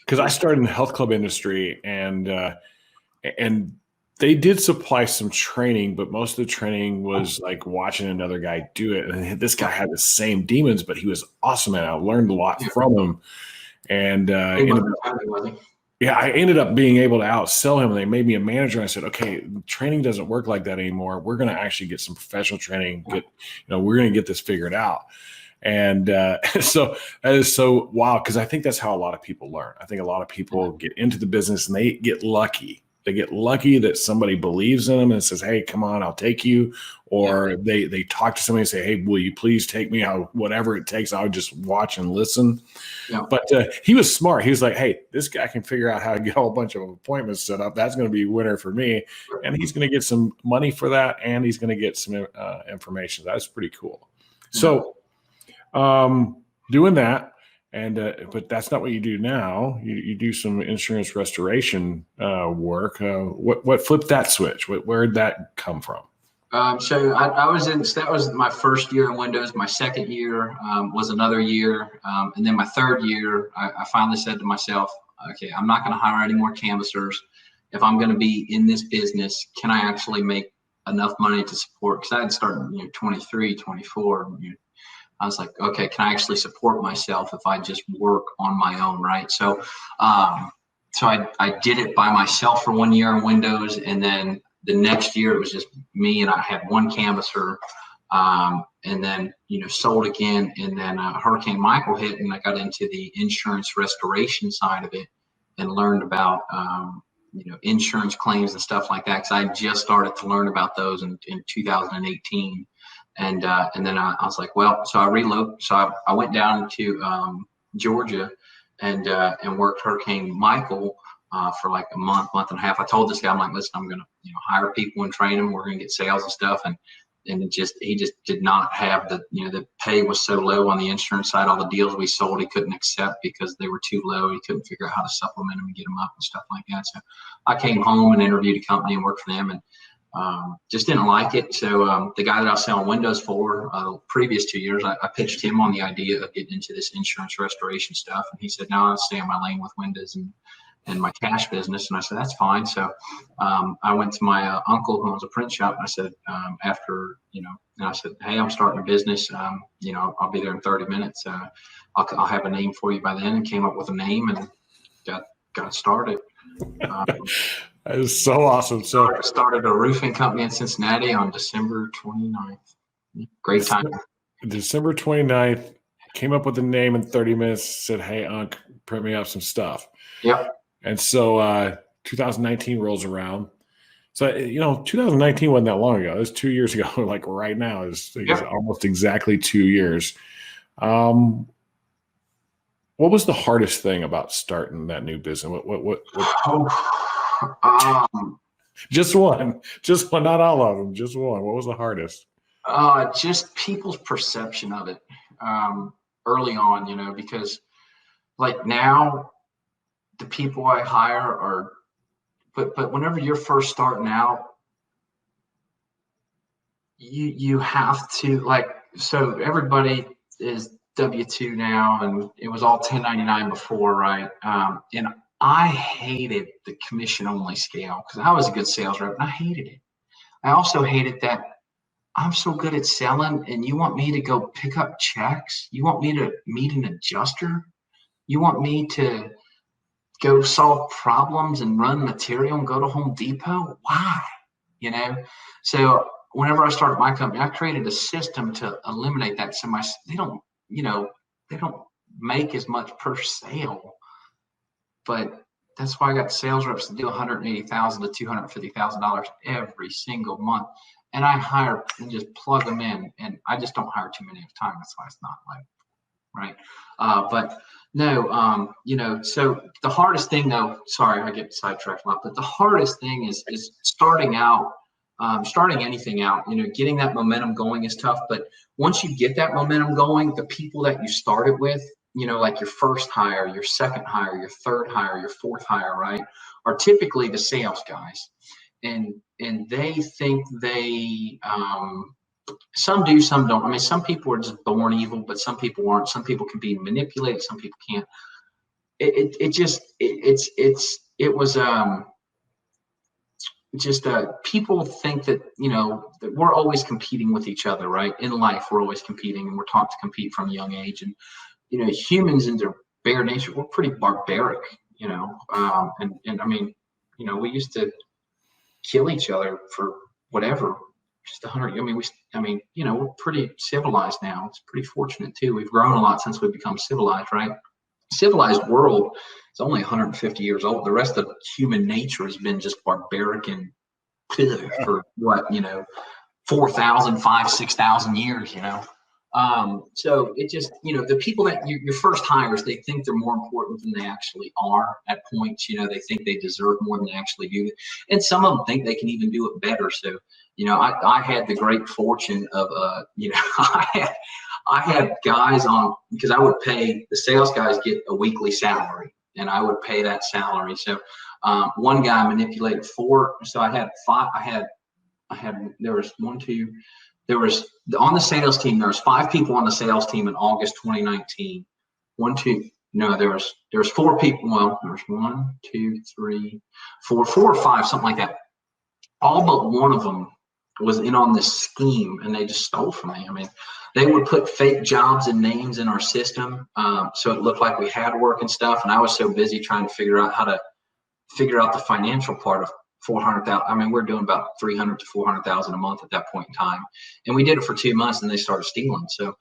Because I started in the health club industry, and they did supply some training, but most of the training was like watching another guy do it. And this guy had the same demons, but he was awesome, and I learned a lot from him. And I ended up being able to outsell him, and they made me a manager. And I said, okay, training doesn't work like that anymore. We're going to actually get some professional training. We're going to get this figured out. And so that is so wild, because I think that's how a lot of people learn. I think a lot of people get into the business and they get lucky. They get lucky that somebody believes in them and says, hey, come on, I'll take you. Or they talk to somebody and say, hey, will you please take me? Whatever it takes, I'll just watch and listen. Yeah. But he was smart. He was like, hey, this guy can figure out how to get a whole bunch of appointments set up. That's going to be a winner for me. And he's going to get some money for that, and he's going to get some information. That's pretty cool. So doing that, and but that's not what you do now. You do some insurance restoration work. What flipped that switch? Where did that come from? So I was that was my first year in windows. My second year was another year. And then my third year, I finally said to myself, okay, I'm not going to hire any more canvassers. If I'm going to be in this business, can I actually make enough money to support? Because I had started 23, 24. I was like, okay, can I actually support myself if I just work on my own, right? So I did it by myself for 1 year in windows, and then the next year it was just me, and I had one canvasser, and then sold again, and then Hurricane Michael hit, and I got into the insurance restoration side of it and learned about insurance claims and stuff like that, because I just started to learn about those in 2018. And then I was like, well, so I relocated. So I went down to Georgia and worked Hurricane Michael for like a month and a half. I told this guy, I'm like, listen, I'm gonna hire people and train them. We're gonna get sales and stuff. And he just did not have the pay was so low on the insurance side. All the deals we sold he couldn't accept because they were too low. He couldn't figure out how to supplement them and get them up and stuff like that. So I came home and interviewed a company and worked for them, and just didn't like it. So the guy that I was selling windows for previous 2 years, I pitched him on the idea of getting into this insurance restoration stuff. And he said, no, I'll stay in my lane with windows and my cash business. And I said, that's fine. So I went to my uncle who owns a print shop, and I said, and I said, hey, I'm starting a business. I'll be there in 30 minutes. I'll have a name for you by then. And came up with a name and got started. That is so awesome. So I started a roofing company in Cincinnati on December 29th. Great time. December 29th, came up with the name in 30 minutes, said, hey, Unc, print me up some stuff. Yep. And so 2019 rolls around. So, 2019 wasn't that long ago. It was 2 years ago. Like right now is almost exactly 2 years. What was the hardest thing about starting that new business? What just one, not all of them, just one. What was the hardest? Just people's perception of it early on, because like now the people I hire are, but whenever you're first starting out, you have to so everybody is W-2 now, and it was all 1099 before, right? And I hated the commission only scale because I was a good sales rep and I hated it. I also hated that I'm so good at selling, and you want me to go pick up checks? You want me to meet an adjuster? You want me to go solve problems and run material and go to Home Depot? Why? So whenever I started my company, I created a system to eliminate that. So they don't make as much per sale, but that's why I got sales reps to do $180,000 to $250,000 every single month. And I hire and just plug them in, and I just don't hire too many at a time. That's why it's not like, right. But no, so the hardest thing though, sorry, I get sidetracked a lot, but the hardest thing is starting out, starting anything out, getting that momentum going is tough. But once you get that momentum going, the people that you started with, like your first hire, your second hire, your third hire, your fourth hire, right, are typically the sales guys. And they think some do, some don't. I mean, some people are just born evil, but some people aren't. Some people can be manipulated, some people can't. People think that, that we're always competing with each other, right? In life, we're always competing, and we're taught to compete from a young age. And, humans in their bare nature, we're pretty barbaric, and I mean, we used to kill each other for whatever, just 100. We're pretty civilized now. It's pretty fortunate too. We've grown a lot since we've become civilized, right? Civilized world is only 150 years old. The rest of human nature has been just barbaric and for what, 4,000, 5,000, 6,000 years, So it just, the people that your first hires, they think they're more important than they actually are at points. They think they deserve more than they actually do. And some of them think they can even do it better. So, I had the great fortune of, I had guys on, because I would pay, the sales guys get a weekly salary, and I would pay that salary. So one guy manipulated 4. So I had 5, there was on the sales team, there was 5 people on the sales team in August 2019. There was 4 people. Well, there was 1, 2, 3, 4 or 5, something like that. All but one of them was in on this scheme, and they just stole from me. I mean, they would put fake jobs and names in our system, so it looked like we had work and stuff. And I was so busy trying to figure out how to figure out the financial part of 400,000. I mean, we're doing about 300 to 400,000 a month at that point in time, and we did it for 2 months, and they started stealing. So,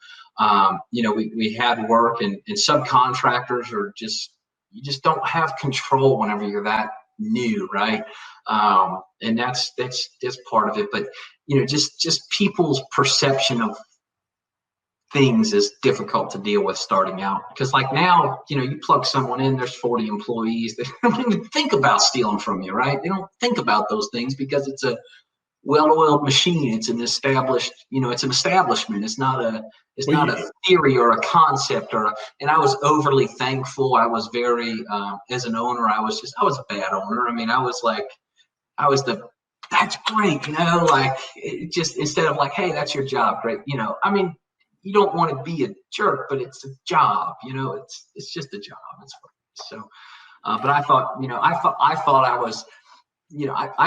we had work, and subcontractors are you just don't have control whenever you're that new, right? And that's part of it. But just people's perception of things is difficult to deal with starting out, because like now, you plug someone in, there's 40 employees. They don't even think about stealing from you, right? They don't think about those things because it's a well-oiled machine. It's an established, it's an establishment. It's not a theory or a concept and I was overly thankful. I was very, as an owner, I was a bad owner. I mean, that's great, like it just, instead of like, hey, that's your job. Great. I mean, you don't want to be a jerk, but it's a job, it's just a job. So, but I thought, I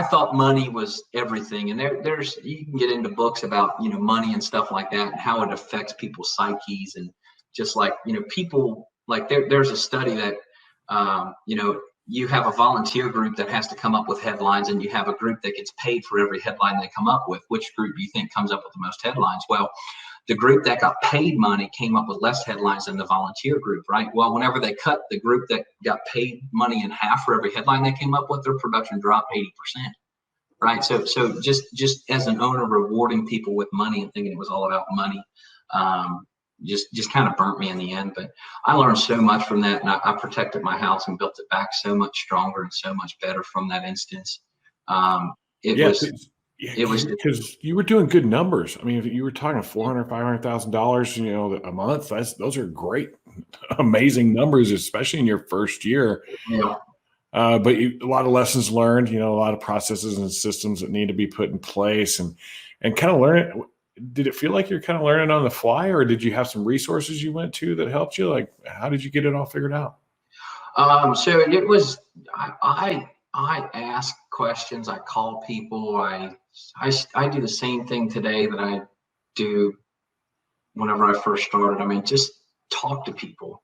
thought money was everything. And there's, you can get into books about, money and stuff like that, and how it affects people's psyches. And just like, people, like there's a study that, you have a volunteer group that has to come up with headlines, and you have a group that gets paid for every headline they come up with. Which group do you think comes up with the most headlines? Well, the group that got paid money came up with less headlines than the volunteer group, right? Well, whenever they cut the group that got paid money in half for every headline they came up with, their production dropped 80%, right? So just as an owner, rewarding people with money and thinking it was all about money, just kind of burnt me in the end. But I learned so much from that, and I protected my house and built it back so much stronger and so much better from that instance. It was because you were doing good numbers. I mean, if you were talking $400,000, $500,000, a month, those are great, amazing numbers, especially in your first year. Yeah. But a lot of lessons learned, a lot of processes and systems that need to be put in place, and kind of learn it. Did it feel like you're kind of learning on the fly, or did you have some resources you went to that helped you? Like, how did you get it all figured out? So it was, I ask questions. I call people. I do the same thing today that I do whenever I first started. I mean, just talk to people.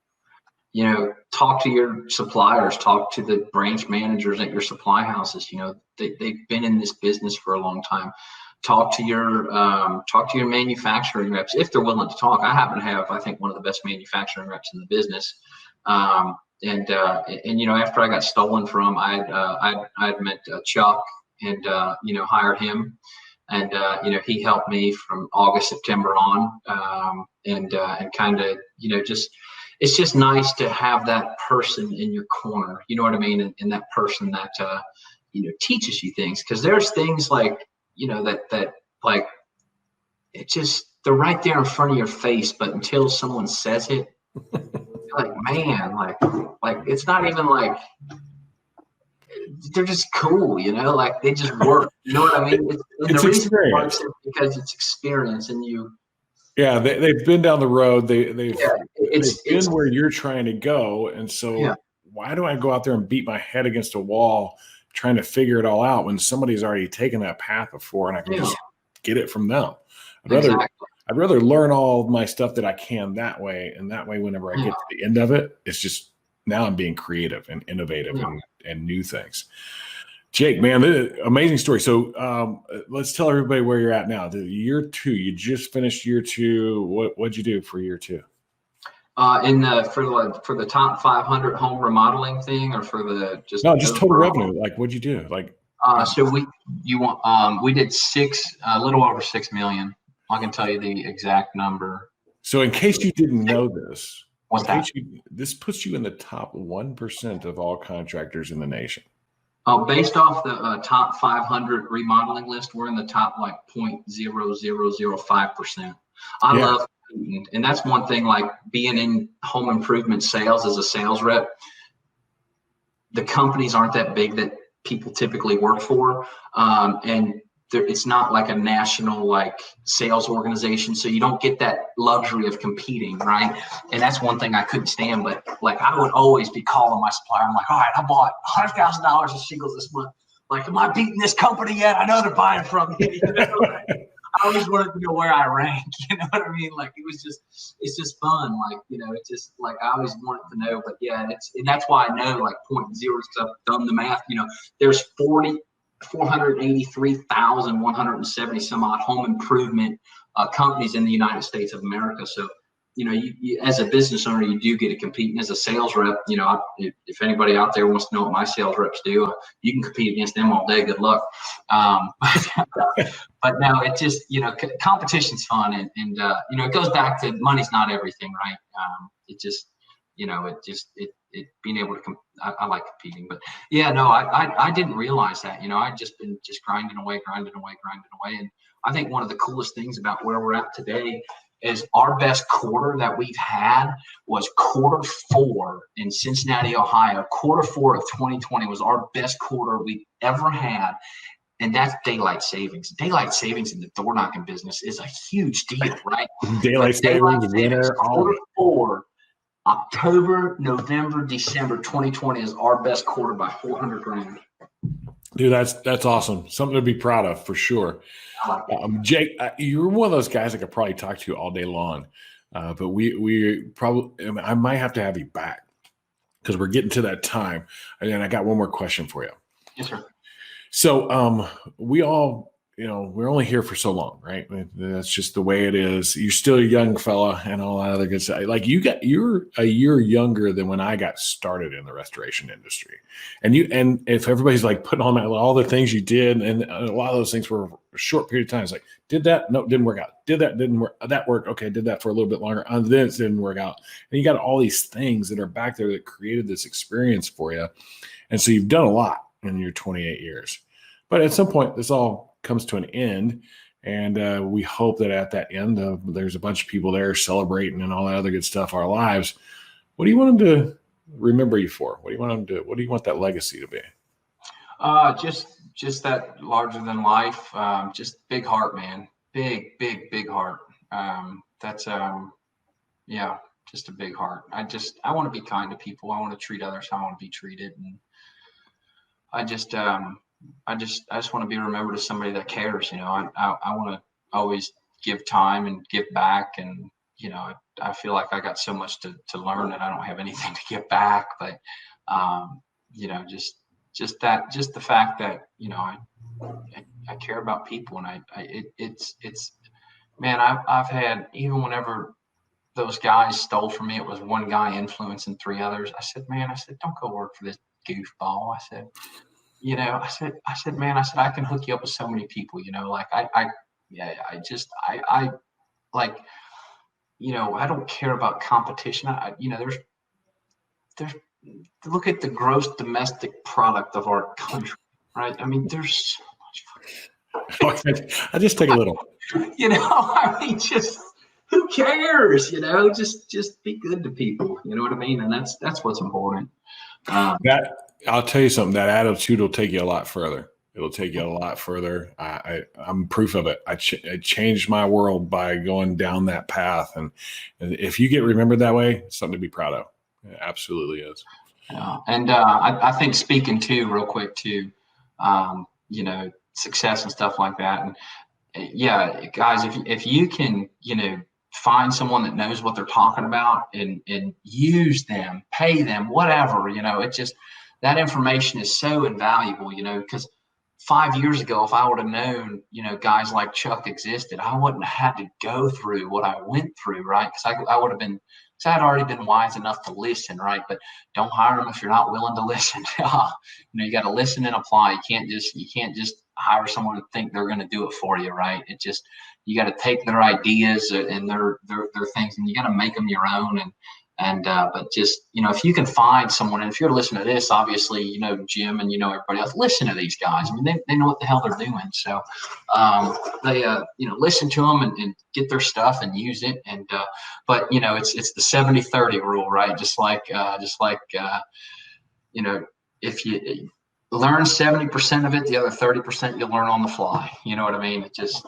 Talk to your suppliers, talk to the branch managers at your supply houses. They've been in this business for a long time. Talk to your manufacturing reps if they're willing to talk. I happen to have, I think, one of the best manufacturing reps in the business. And after I got stolen from, I'd met Chuck and hired him, and he helped me from August, September on, and kind of just. It's just nice to have that person in your corner, you know what I mean? And that person that, teaches you things. Cause there's things like, that like, it just, they're right there in front of your face, but until someone says it, you're like, man, like, it's not even like, they're just cool, like they just work, you know what I mean? It's the reason it experience. works is because it's experience and Yeah, they've been down the road. They've it's been where you're trying to go, and so why do I go out there and beat my head against a wall trying to figure it all out when somebody's already taken that path before, and I can just get it from them? I'd rather learn all of my stuff that I can that way, and that way, whenever I get to the end of it, it's just now I'm being creative and innovative and new things. Jake, man, amazing story. So let's tell everybody where you're at now. The year 2, you just finished year 2. What'd you do for year 2? For the top 500 home remodeling thing, or for the just total revenue. Like, what'd you do? Like, so we did a little over 6 million. I can tell you the exact number. So in case you didn't know this, this puts you in the top 1% of all contractors in the nation. Based off the top 500 remodeling list, we're in the top 0.0005%. I love competing, and that's one thing. Like being in home improvement sales as a sales rep, the companies aren't that big that people typically work for, and it's not like a national sales organization, so you don't get that luxury of competing, right? And that's one thing I couldn't stand. But I would always be calling my supplier. I'm like, all right, I bought $100,000 of shingles this month. Like, am I beating this company yet? I know they're buying from me. I always wanted to know where I rank. You know what I mean? It's just fun. It's just I always wanted to know. But yeah, and that's why I know 0.0 stuff. Done the math. There's 483,170 some odd home improvement companies in the United States of America. So, you as a business owner, you do get to compete. And as a sales rep, if anybody out there wants to know what my sales reps do, you can compete against them all day. Good luck. But no, it just, competition's fun. And it goes back to money's not everything, right? Being able to, I like competing, but yeah, no, I didn't realize that, I'd just been grinding away. And I think one of the coolest things about where we're at today is our best quarter that we've had was Q4 in Cincinnati, Ohio. Q4 of 2020 was our best quarter we've ever had. And that's daylight savings. Daylight savings in the door knocking business is a huge deal, right? Daylight savings, winter, Q4, October, November, December 2020 is our best quarter by $400,000. Dude, that's awesome. Something to be proud of for sure. Jake, you're one of those guys I could probably talk to all day long, but we probably, I might have to have you back because we're getting to that time. And then I got one more question for you. Yes, sir. So we all, we're only here for so long, right? That's just the way it is. You're still a young fella and all that other good stuff. You're a year younger than when I got started in the restoration industry. And if everybody's putting on all the things you did, and a lot of those things were a short period of time. It's did that? No, didn't work out. Did that? Didn't work. That worked. Okay. Did that for a little bit longer. Then it didn't work out. And you got all these things that are back there that created this experience for you. And so you've done a lot in your 28 years. But at some point, this all comes to an end, and we hope that at that end, there's a bunch of people there celebrating and all that other good stuff, our lives. What do you want them to remember you for? What do you want them to? What do you want that legacy to be? Just that larger than life, just big heart, man. Big heart. That's just a big heart. I want to be kind to people. I want to treat others how I want to be treated, and I just want to be remembered as somebody that cares. I want to always give time and give back, and I feel like I got so much to learn that I don't have anything to give back. But just the fact that I care about people, and it's man, I've had, even whenever those guys stole from me, it was one guy influencing three others. I said, don't go work for this goofball. I said, man, I can hook you up with so many people, like I don't care about competition. There's look at the gross domestic product of our country, right? I mean, there's so much. I just take a little. Just who cares? Just be good to people. You know what I mean? And that's what's important. That I'll tell you something. That attitude will take you a lot further. It'll take you a lot further. I'm proof of it. I changed my world by going down that path. And if you get remembered that way, it's something to be proud of. It absolutely is. Yeah. And I think, speaking to real quick to, success and stuff like that. And yeah, guys, if you can, find someone that knows what they're talking about and use them, pay them, whatever, it just, that information is so invaluable, because 5 years ago, if I would have known, guys like Chuck existed, I wouldn't have had to go through what I went through, right? Because I would have been, because I'd already been wise enough to listen, right? But don't hire them if you're not willing to listen. You got to listen and apply. You can't just hire someone to think they're going to do it for you, right? You got to take their ideas and their things, and you got to make them your own. But just, if you can find someone, and if you're listening to this, obviously, Jim and everybody else, listen to these guys. I mean, they know what the hell they're doing. So they listen to them and get their stuff and use it. And but it's the 70-30 rule, right? Just like if you learn 70% of it, the other 30% you'll learn on the fly. You know what I mean? It just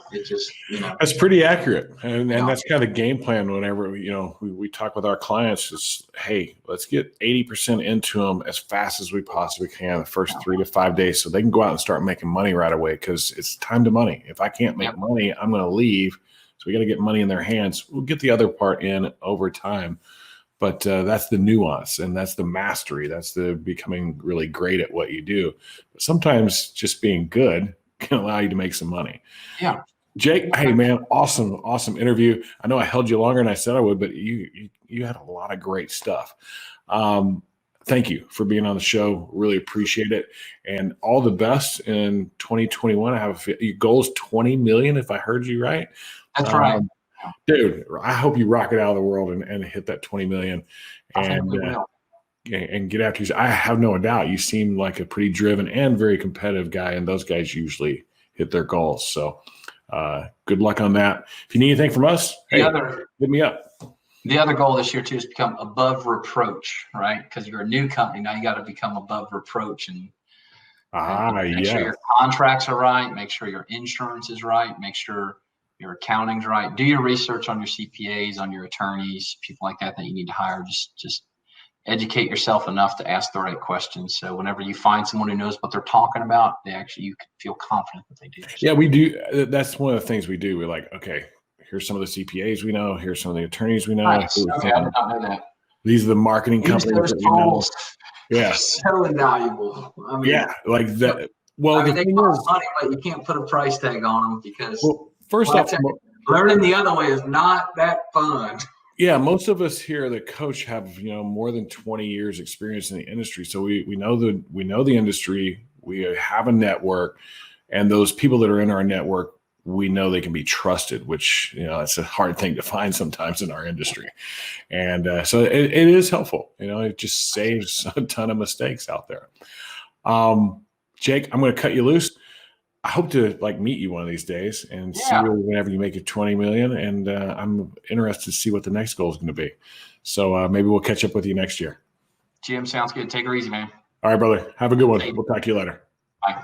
That's pretty accurate. And that's kind of the game plan whenever, we talk with our clients is, hey, let's get 80% into them as fast as we possibly can the first 3 to 5 days so they can go out and start making money right away, because it's time to money. If I can't make money, I'm going to leave. So we got to get money in their hands. We'll get the other part in over time. But that's the nuance, and that's the mastery. That's the becoming really great at what you do. But sometimes just being good can allow you to make some money. Yeah. Jake, hey, man, awesome interview. I know I held you longer than I said I would, but you had a lot of great stuff. Thank you for being on the show. Really appreciate it. And all the best in 2021. I have your goal is 20 million, if I heard you right. That's right. Dude, I hope you rock it out of the world and hit that 20 million and get after you. I have no doubt you seem like a pretty driven and very competitive guy, and those guys usually hit their goals. So good luck on that. If you need anything from us, hit me up. The other goal this year too is become above reproach, right? Because you're a new company now, you got to become above reproach and make sure your contracts are right, make sure your insurance is right, make sure your accounting's right. Do your research on your CPAs, on your attorneys, people like that you need to hire. Just educate yourself enough to ask the right questions. So whenever you find someone who knows what they're talking about, you can feel confident that they do. Yeah, we do. That's one of the things we do. We're like, okay, here's some of the CPAs we know. Here's some of the attorneys we know. Nice. Okay, I did not know that. These are the marketing companies that we know. Yeah, so invaluable. I mean, yeah, like that. Well, they cost money, but you can't put a price tag on them because. Well, first off, learning the other way is not that fun. Yeah, most of us here that coach have more than 20 years experience in the industry, so we know the industry. We have a network, and those people that are in our network, we know they can be trusted. Which it's a hard thing to find sometimes in our industry, and so it is helpful. It just saves a ton of mistakes out there. Jake, I'm going to cut you loose. I hope to meet you one of these days and see you whenever you make it 20 million. And I'm interested to see what the next goal is going to be. So maybe we'll catch up with you next year. Jim, sounds good. Take her easy, man. All right, brother. Have a good one. We'll talk to you later. Bye.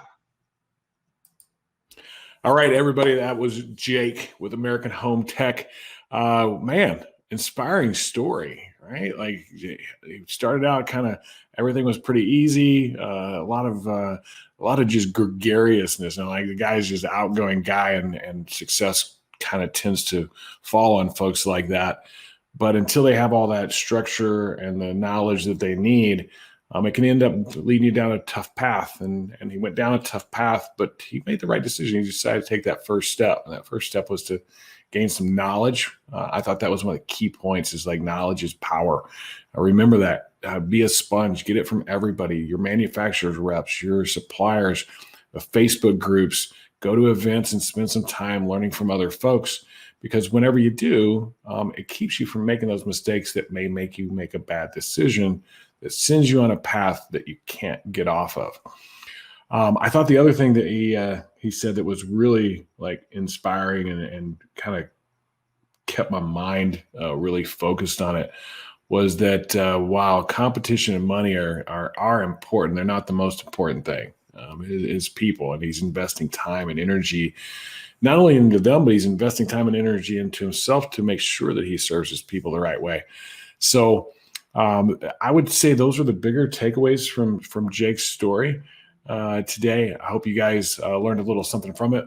All right, everybody. That was Jake with American Home Tech. Man, inspiring story, right? Like he started out kind of everything was pretty easy. A lot of just gregariousness, and like the guy's just outgoing guy, and success kind of tends to fall on folks like that. But until they have all that structure and the knowledge that they need, it can end up leading you down a tough path. And he went down a tough path, but he made the right decision. He decided to take that first step. And that first step was to gain some knowledge. I thought that was one of the key points, is like knowledge is power. Remember that. Be a sponge. Get it from everybody, your manufacturer's reps, your suppliers, the Facebook groups. Go to events and spend some time learning from other folks, because whenever you do, it keeps you from making those mistakes that may make you make a bad decision that sends you on a path that you can't get off of. I thought the other thing that he said that was really like inspiring and kind of kept my mind really focused on it was that while competition and money are important, they're not the most important thing. Is people, and he's investing time and energy not only into them, but he's investing time and energy into himself to make sure that he serves his people the right way. So I would say those are the bigger takeaways from Jake's story today. I hope you guys learned a little something from it.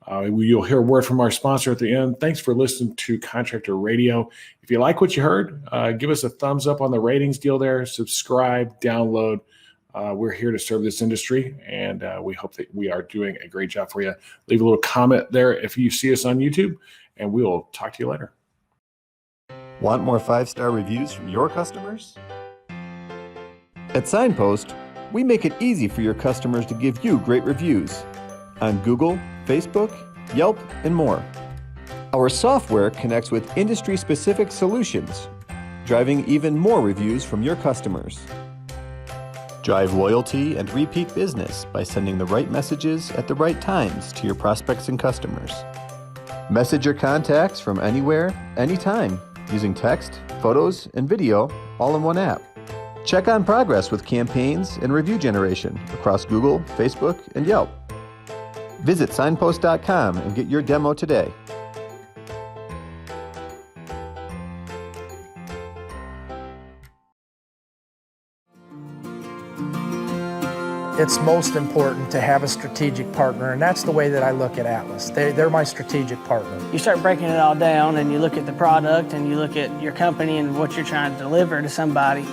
You'll hear a word from our sponsor at the end. Thanks for listening to Contractor Radio. If you like what you heard, give us a thumbs up on the ratings deal there. Subscribe, download. We're here to serve this industry, and we hope that we are doing a great job for you. Leave a little comment there if you see us on YouTube, and we will talk to you later. Want more 5-star reviews from your customers? At Signpost, we make it easy for your customers to give you great reviews on Google, Facebook, Yelp, and more. Our software connects with industry-specific solutions, driving even more reviews from your customers. Drive loyalty and repeat business by sending the right messages at the right times to your prospects and customers. Message your contacts from anywhere, anytime, using text, photos, and video all in one app. Check on progress with campaigns and review generation across Google, Facebook, and Yelp. Visit signpost.com and get your demo today. It's most important to have a strategic partner, and that's the way that I look at Atlas. They're my strategic partner. You start breaking it all down, and you look at the product, and you look at your company and what you're trying to deliver to somebody,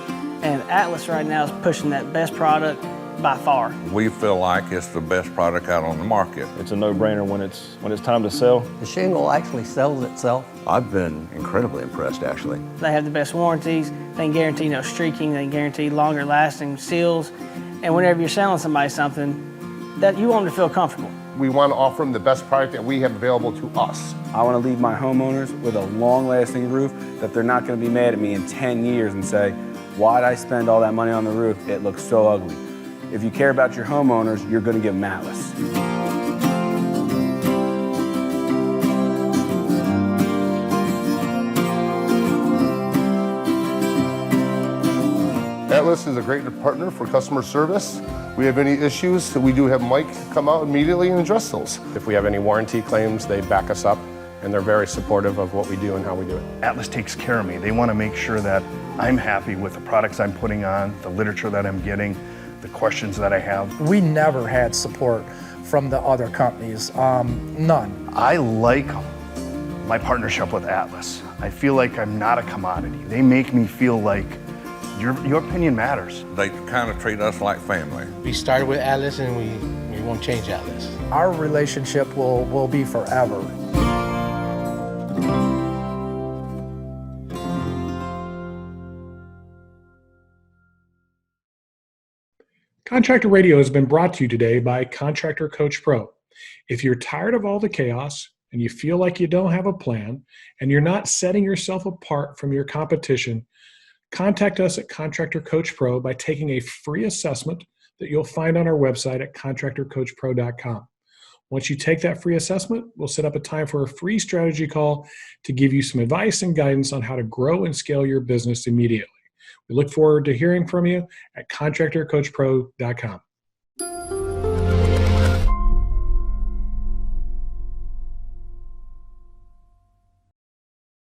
and Atlas right now is pushing that best product by far. We feel like it's the best product out on the market. It's a no-brainer when it's time to sell. The shingle actually sells itself. I've been incredibly impressed, actually. They have the best warranties. They can guarantee no streaking. They can guarantee longer lasting seals. And whenever you're selling somebody something, that you want them to feel comfortable. We want to offer them the best product that we have available to us. I want to leave my homeowners with a long-lasting roof that they're not going to be mad at me in 10 years and say, why'd I spend all that money on the roof? It looks so ugly. If you care about your homeowners, you're going to give them Atlas. Atlas is a great partner for customer service. We have any issues, we do have Mike come out immediately and address those. If we have any warranty claims, they back us up, and they're very supportive of what we do and how we do it. Atlas takes care of me. They want to make sure that I'm happy with the products I'm putting on, the literature that I'm getting, the questions that I have. We never had support from the other companies, none. I like my partnership with Atlas. I feel like I'm not a commodity. They make me feel like your opinion matters. They kind of treat us like family. We started with Atlas and we won't change Atlas. Our relationship will be forever. Contractor Radio has been brought to you today by Contractor Coach Pro. If you're tired of all the chaos and you feel like you don't have a plan and you're not setting yourself apart from your competition, contact us at Contractor Coach Pro by taking a free assessment that you'll find on our website at contractorcoachpro.com. Once you take that free assessment, we'll set up a time for a free strategy call to give you some advice and guidance on how to grow and scale your business immediately. We look forward to hearing from you at contractorcoachpro.com.